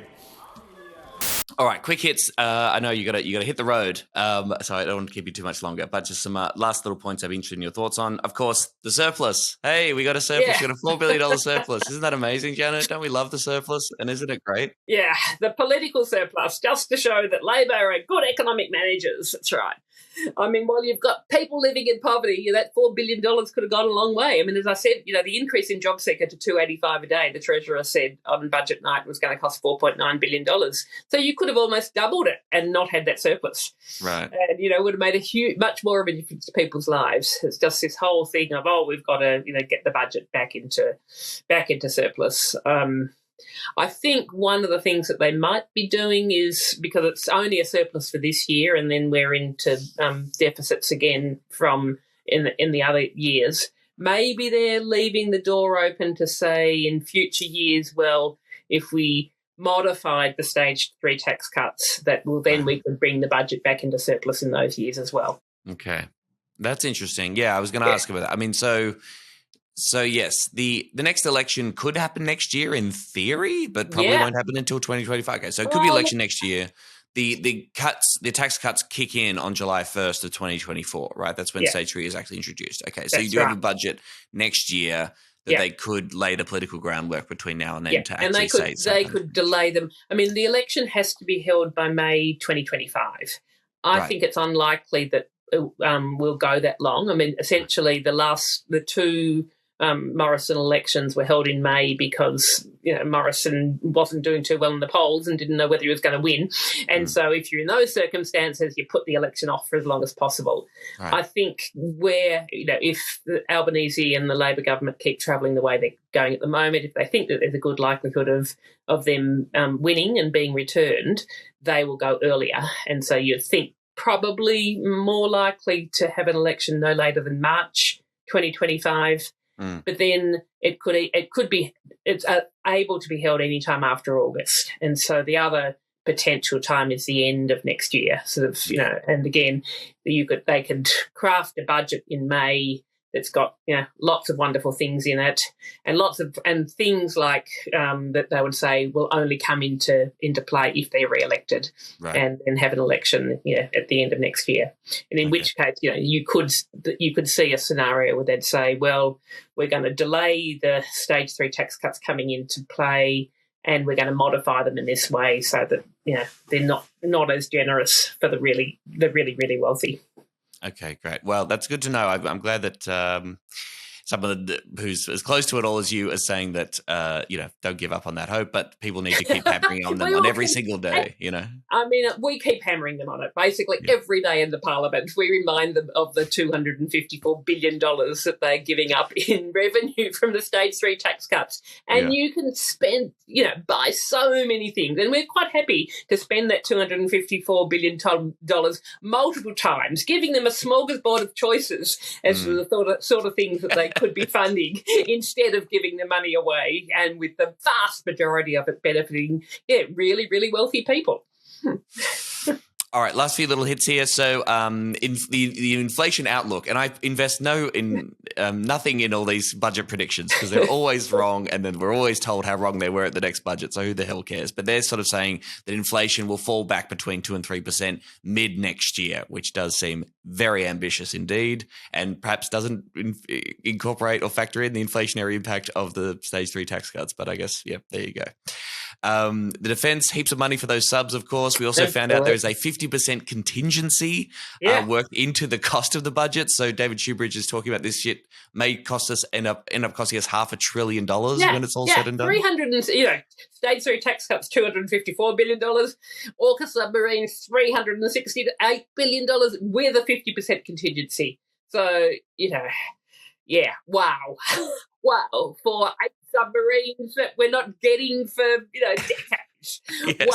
All right, quick hits. I know you got to hit the road, so I don't want to keep you too much longer. But just some last little points I'd be interested in your thoughts on. Of course, the surplus. Hey, we got a surplus. We got a $4 billion surplus. Isn't that amazing, Janet? Don't we love the surplus? And isn't it great? Yeah, the political surplus, just to show that Labor are good economic managers. That's right. I mean, while you've got people living in poverty, that $4 billion could have gone a long way. I mean, as I said, the increase in job seeker to $285 a day, the Treasurer said on budget night was going to cost $4.9 billion. So you could have almost doubled it and not had that surplus. Right. And, would have made much more of a difference to people's lives. It's just this whole thing of, we've got to, get the budget back into surplus. I think one of the things that they might be doing is, because it's only a surplus for this year and then we're into deficits again from in the other years, maybe they're leaving the door open to say in future years, well, if we modified the stage 3 tax cuts, we could bring the budget back into surplus in those years as well. Okay. That's interesting. Yeah, I was going to ask about that. I mean, So yes, the next election could happen next year in theory, but probably won't happen until 2025. Okay, so it could be election next year. The tax cuts kick in on July 1st of 2024, right? That's when stage 3 is actually introduced. Okay, so you do have a budget next year that they could lay the political groundwork between now and then to actually say something. They could delay them. I mean, the election has to be held by May 2025. I think it's unlikely that it will go that long. I mean, essentially the two Morrison elections were held in May because Morrison wasn't doing too well in the polls and didn't know whether he was going to win, and so if you're in those circumstances, you put the election off for as long as possible. Right. I think if Albanese and the Labor government keep travelling the way they're going at the moment, if they think that there's a good likelihood of them winning and being returned, they will go earlier, and so you'd think probably more likely to have an election no later than March 2025. But then it's able to be held any time after August, and so the other potential time is the end of next year. Sort of, and again, they could craft a budget in May that's got lots of wonderful things in it, and things like that they would say will only come into play if they're re-elected, and then have an election at the end of next year. And in which case, you could see a scenario where they'd say, well, we're going to delay the stage 3 tax cuts coming into play, and we're going to modify them in this way so that they're not as generous for the really wealthy. Okay, great. Well, that's good to know. I'm glad that someone who's as close to it all as you is saying that, don't give up on that hope, but people need to keep hammering on them on every single day, I mean, we keep hammering them on it. Basically, every day in the Parliament, we remind them of the $254 billion that they're giving up in revenue from the stage 3 tax cuts. And you can spend, buy so many things. And we're quite happy to spend that $254 billion multiple times, giving them a smorgasbord of choices as to the sort of things that they could be funding instead of giving the money away, and with the vast majority of it benefiting really, really wealthy people. All right, last few little hits here. So in the inflation outlook, and I invest nothing in all these budget predictions because they're always wrong, and then we're always told how wrong they were at the next budget, so who the hell cares? But they're sort of saying that inflation will fall back between 2 and 3% mid next year, which does seem very ambitious indeed, and perhaps doesn't incorporate or factor in the inflationary impact of the stage 3 tax cuts. But I guess, there you go. The defence, heaps of money for those subs, of course. We also found out there is a 50% contingency worked into the cost of the budget. So David Shoebridge is talking about this shit may end up costing us $500 billion when it's all said and done. Stage 3 tax cuts, $254 billion. AUKUS submarines, $368 billion with a 50% contingency. So, wow. Wow, for 8 submarines that we're not getting for, decades. Yes.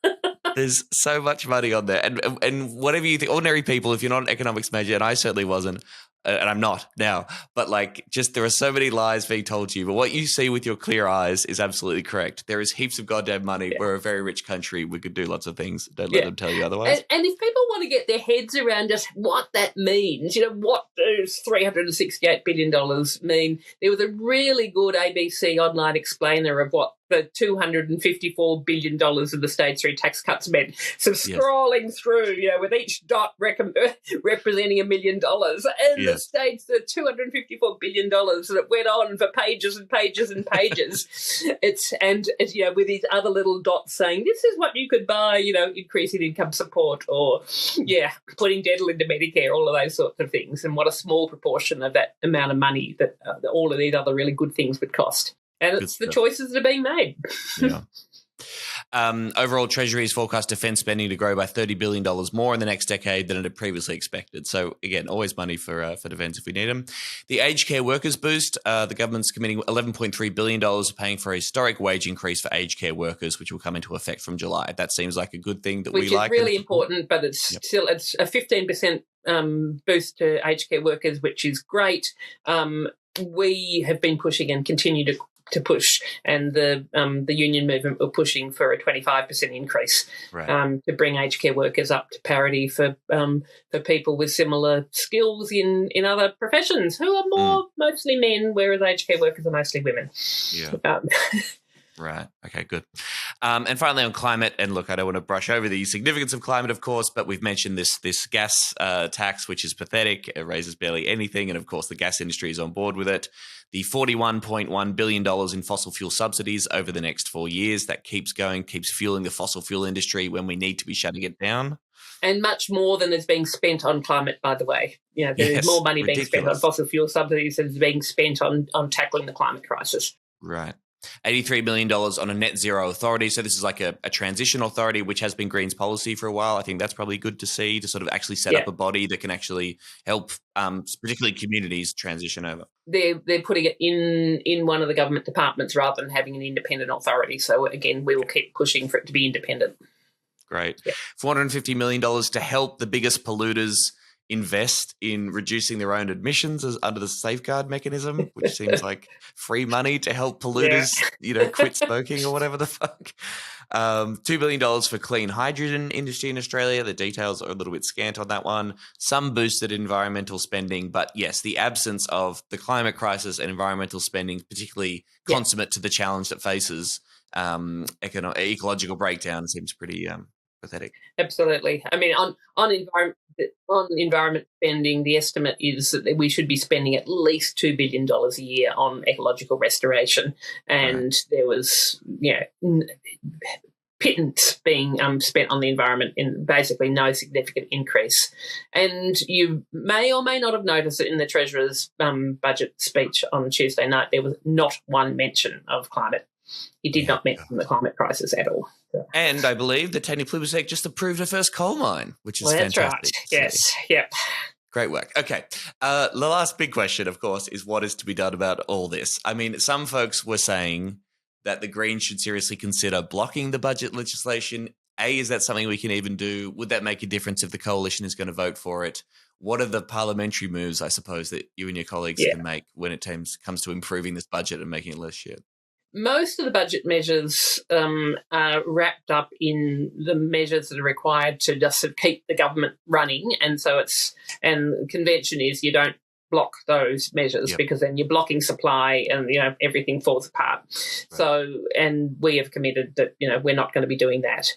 Wow. There's so much money on there. And whatever you think, ordinary people, if you're not an economics major, and I certainly wasn't, and I'm not now, but like just there are so many lies being told to you. But what you see with your clear eyes is absolutely correct. There is heaps of goddamn money. Yeah. We're a very rich country. We could do lots of things. Don't let them tell you otherwise. And if people want to get their heads around just what that means, what does $368 billion mean? There was a really good ABC online explainer of what the $254 billion of the stage 3 tax cuts meant. So scrolling through, with each dot representing $1 million, and the $254 billion that went on for pages and pages and pages. It's with these other little dots saying this is what you could buy, increasing income support or putting dental into Medicare, all of those sorts of things, and what a small proportion of that amount of money that all of these other really good things would cost. And it's the choices that are being made. Yeah. Overall, Treasury is forecast defence spending to grow by $30 billion more in the next decade than it had previously expected. So, again, always money for defence if we need them. The aged care workers boost, the government's committing $11.3 billion paying for a historic wage increase for aged care workers, which will come into effect from July. That seems like a good thing that we like. Which is really important, but it's still it's a 15% boost to aged care workers, which is great. We have been pushing and continue to push, and the union movement were pushing for a 25% increase to bring aged care workers up to parity for people with similar skills in other professions who are more mostly men, whereas aged care workers are mostly women. Yeah. Right. Okay, good. And finally on climate, and look, I don't want to brush over the significance of climate, of course, but we've mentioned this gas tax, which is pathetic. It raises barely anything. And of course, the gas industry is on board with it. The $41.1 billion in fossil fuel subsidies over the next 4 years, that keeps going, keeps fueling the fossil fuel industry when we need to be shutting it down. And much more than is being spent on climate, by the way. There's more money being spent on fossil fuel subsidies than is being spent on tackling the climate crisis. Right. $83 million on a net zero authority. So this is like a transition authority, which has been Greens policy for a while. I think that's probably good to see, to sort of actually set up a body that can actually help, particularly communities, transition over. They're putting it in one of the government departments rather than having an independent authority. So again, we will keep pushing for it to be independent. Great. Yeah. $450 million to help the biggest polluters invest in reducing their own emissions under the safeguard mechanism, which seems like free money to help polluters, quit smoking or whatever the fuck. $2 billion for clean hydrogen industry in Australia. The details are a little bit scant on that one. Some boosted environmental spending, but yes, the absence of the climate crisis and environmental spending, particularly consummate to the challenge that faces ecological breakdown, seems pretty pathetic. Absolutely. I mean, on environment spending, the estimate is that we should be spending at least $2 billion a year on ecological restoration, and there was pittance being spent on the environment in basically no significant increase. And you may or may not have noticed that in the Treasurer's budget speech on Tuesday night, there was not one mention of climate. He did not mention the climate crisis at all. So. And I believe that Tony Plibersek just approved her first coal mine, which is that's fantastic. Right. Yes, yep. Great work. Okay. The last big question, of course, is what is to be done about all this? I mean, some folks were saying that the Greens should seriously consider blocking the budget legislation. Is that something we can even do? Would that make a difference if the coalition is going to vote for it? What are the parliamentary moves, I suppose, that you and your colleagues can make when it comes to improving this budget and making it less shit? Most of the budget measures are wrapped up in the measures that are required to just sort of keep the government running, and the convention is you don't block those measures because then you're blocking supply and everything falls apart. Right. So, and we have committed that we're not going to be doing that.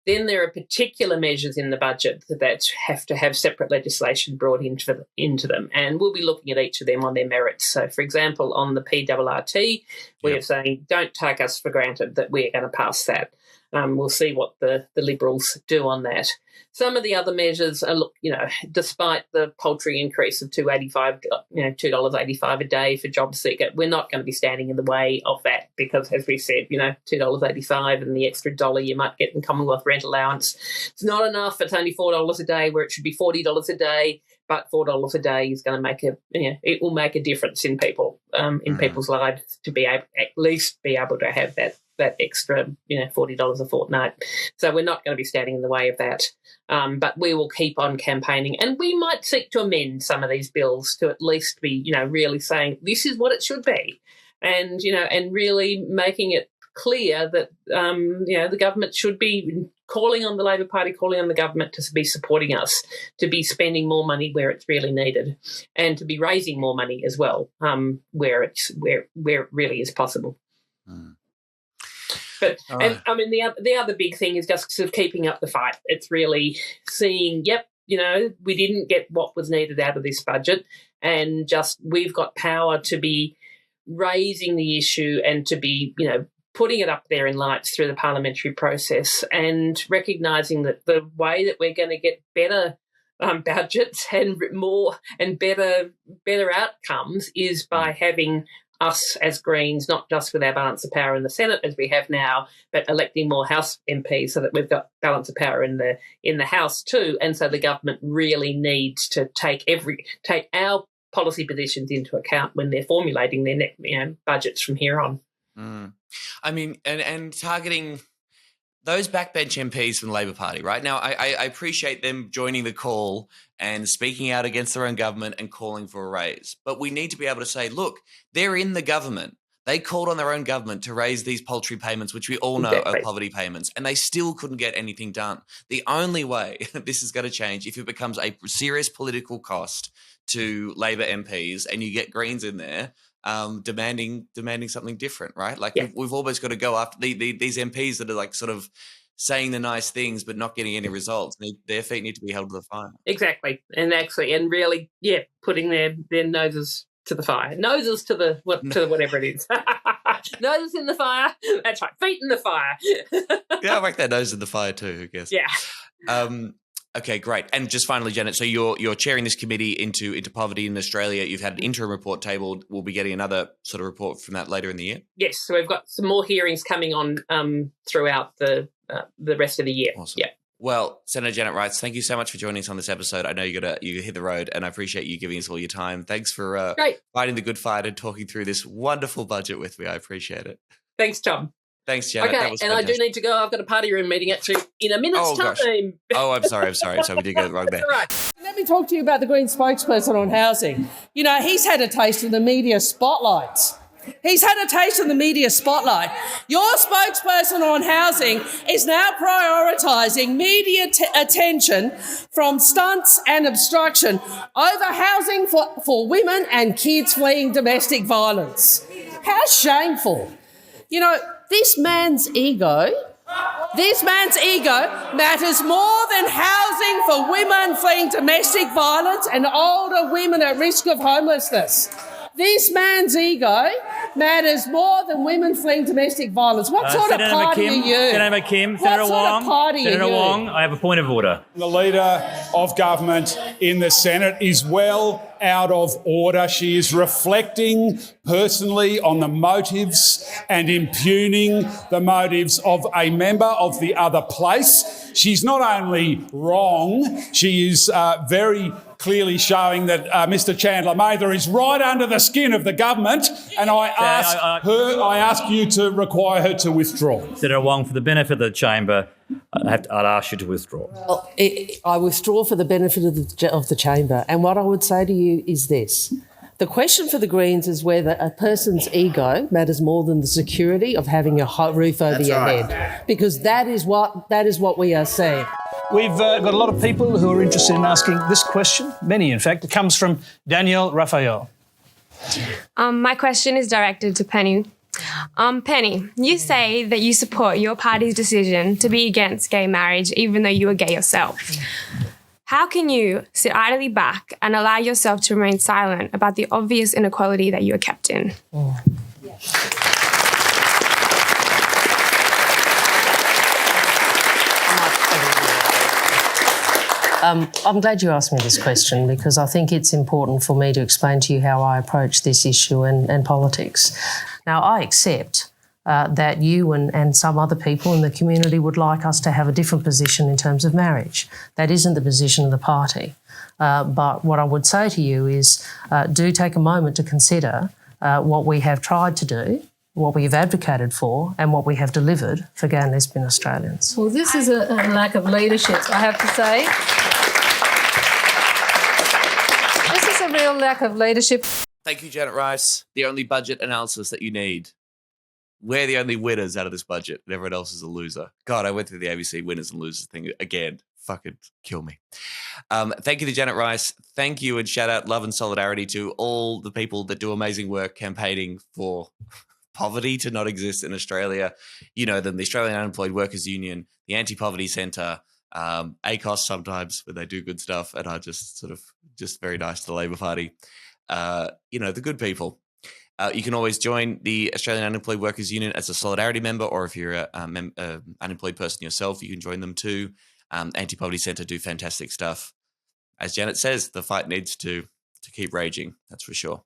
Then there are particular measures in the budget that have to have separate legislation brought into them, and we'll be looking at each of them on their merits. So, for example, on the PRRT, we are saying don't take us for granted that we're going to pass that. We'll see what the Liberals do on that. Some of the other measures are, despite the paltry increase of $2.85 a day for job seeker, we're not going to be standing in the way of that because, as we said, $2.85 and the extra dollar you might get in Commonwealth rent allowance, it's not enough. It's only $4 a day where it should be $40 a day. But $4 a day is going to make it will make a difference in people's lives to be able, at least be able to have that extra, $40 a fortnight. So we're not going to be standing in the way of that. But we will keep on campaigning, and we might seek to amend some of these bills to at least be, really saying this is what it should be, and and really making it clear that the government should be calling on the Labor Party, calling on the government to be supporting us, to be spending more money where it's really needed, and to be raising more money as well, where it really is possible. But right. and the other big thing is just sort of keeping up the fight. It's really seeing, we didn't get what was needed out of this budget, and just we've got power to be raising the issue and to be, putting it up there in lights through the parliamentary process, and recognising that the way that we're going to get better budgets and more and better outcomes is by having us as Greens, not just with our balance of power in the Senate as we have now, but electing more House MPs so that we've got balance of power in the House too. And so the government really needs to take our policy positions into account when they're formulating their budgets from here on. I mean, and targeting those backbench MPs from the Labor Party, right? Now, I appreciate them joining the call and speaking out against their own government and calling for a raise. But we need to be able to say, look, they're in the government. They called on their own government to raise these paltry payments, which we all know are poverty payments, and they still couldn't get anything done. The only way this is going to change if it becomes a serious political cost to Labor MPs and you get Greens in there demanding something different, right? Like we've always got to go after these MPs that are like sort of saying the nice things but not getting any results. Their feet need to be held to the fire. Exactly, and really, putting their noses to the fire, noses to the whatever it is. Noses in the fire. That's right, feet in the fire. Yeah, I'll make that nose in the fire too. Who cares? Yeah. Okay, great. And just finally, Janet, so you're chairing this committee into poverty in Australia. You've had an interim report tabled. We'll be getting another sort of report from that later in the year. Yes, so we've got some more hearings coming on throughout the rest of the year. Awesome. Yeah. Well, Senator Janet Rice, thank you so much for joining us on this episode. I know you hit the road, and I appreciate you giving us all your time. Thanks for fighting the good fight and talking through this wonderful budget with me. I appreciate it. Thanks, Tom. Thanks, Janet. Okay, that was and fantastic. I do need to go. I've got a party room meeting actually in a minute's time. Gosh. Oh, I'm sorry. So we did get it wrong there. All right. Let me talk to you about the Green spokesperson on housing. He's had a taste of the media spotlights. Your spokesperson on housing is now prioritising media attention from stunts and obstruction over housing for women and kids fleeing domestic violence. How shameful. This man's ego matters more than housing for women fleeing domestic violence and older women at risk of homelessness. This man's ego matters more than women fleeing domestic violence. What sort of party are you? Senator Kim, Senator Wong, Senator Wong, I have a point of order. The Leader of Government in the Senate is well out of order. She is reflecting personally on the motives and impugning the motives of a member of the other place. She's not only wrong, she is very clearly showing that Mr. Chandler Mather is right under the skin of the government, and I ask you to require her to withdraw. Senator Wong, for the benefit of the chamber, I'd ask you to withdraw. Well, I withdraw for the benefit of the chamber, and what I would say to you is this. The question for the Greens is whether a person's ego matters more than the security of having a roof over your head, because that is what we are saying. We've got a lot of people who are interested in asking this question, many in fact. It comes from Danielle Raphael. My question is directed to Penny. Penny, you say that you support your party's decision to be against gay marriage even though you are gay yourself. How can you sit idly back and allow yourself to remain silent about the obvious inequality that you are kept in? I'm glad you asked me this question because I think it's important for me to explain to you how I approach this issue and politics. Now, I accept that you and some other people in the community would like us to have a different position in terms of marriage. That isn't the position of the party. But what I would say to you is do take a moment to consider what we have tried to do what we've advocated for and what we have delivered for gay and lesbian Australians. Well, this is a lack of leadership, I have to say. This is a real lack of leadership. Thank you, Janet Rice. The only budget analysis that you need. We're the only winners out of this budget, and everyone else is a loser. God, I went through the ABC winners and losers thing again. Fucking kill me. Thank you to Janet Rice. Thank you and shout out love and solidarity to all the people that do amazing work campaigning for poverty to not exist in Australia. You know them, the Australian Unemployed Workers Union, the Anti-Poverty Centre, ACOS sometimes when they do good stuff and are just very nice to the Labor Party. The good people. You can always join the Australian Unemployed Workers Union as a solidarity member, or if you're an unemployed person yourself, you can join them too. Anti-Poverty Centre do fantastic stuff. As Janet says, the fight needs to keep raging, that's for sure.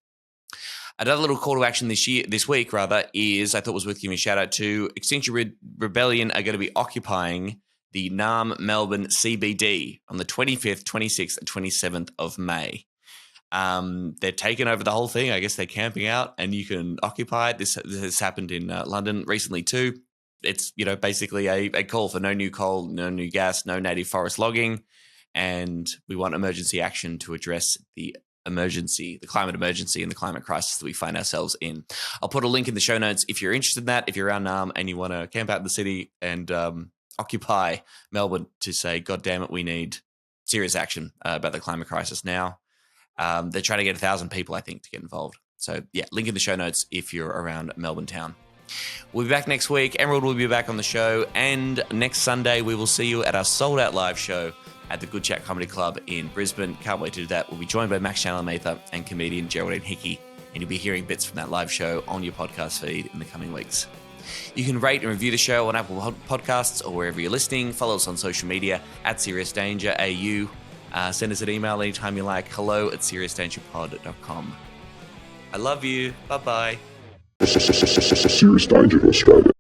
Another little call to action this week, is I thought was worth giving a shout out to. Extinction Rebellion are going to be occupying the Naarm, Melbourne CBD on the 25th, 26th and 27th of May. They're taking over the whole thing. I guess they're camping out and you can occupy it. This has happened in London recently too. It's, basically a call for no new coal, no new gas, no native forest logging. And we want emergency action to address the climate emergency and the climate crisis that we find ourselves in. I'll put a link in the show notes if you're interested in that, if you're around Naarm and you want to camp out in the city and occupy Melbourne to say, God damn it, we need serious action about the climate crisis now. They're trying to get 1,000 people, I think, to get involved. So, yeah, link in the show notes if you're around Melbourne town. We'll be back next week. Emerald will be back on the show. And next Sunday, we will see you at our sold-out live show at the Good Chat Comedy Club in Brisbane. Can't wait to do that. We'll be joined by Max-Chandler Mather and comedian Geraldine Hickey. And you'll be hearing bits from that live show on your podcast feed in the coming weeks. You can rate and review the show on Apple Podcasts or wherever you're listening. Follow us on social media at Serious Danger AU. Send us an email anytime you like. hello@seriousdangerpod.com. I love you. Bye-bye. Serious danger to Australia.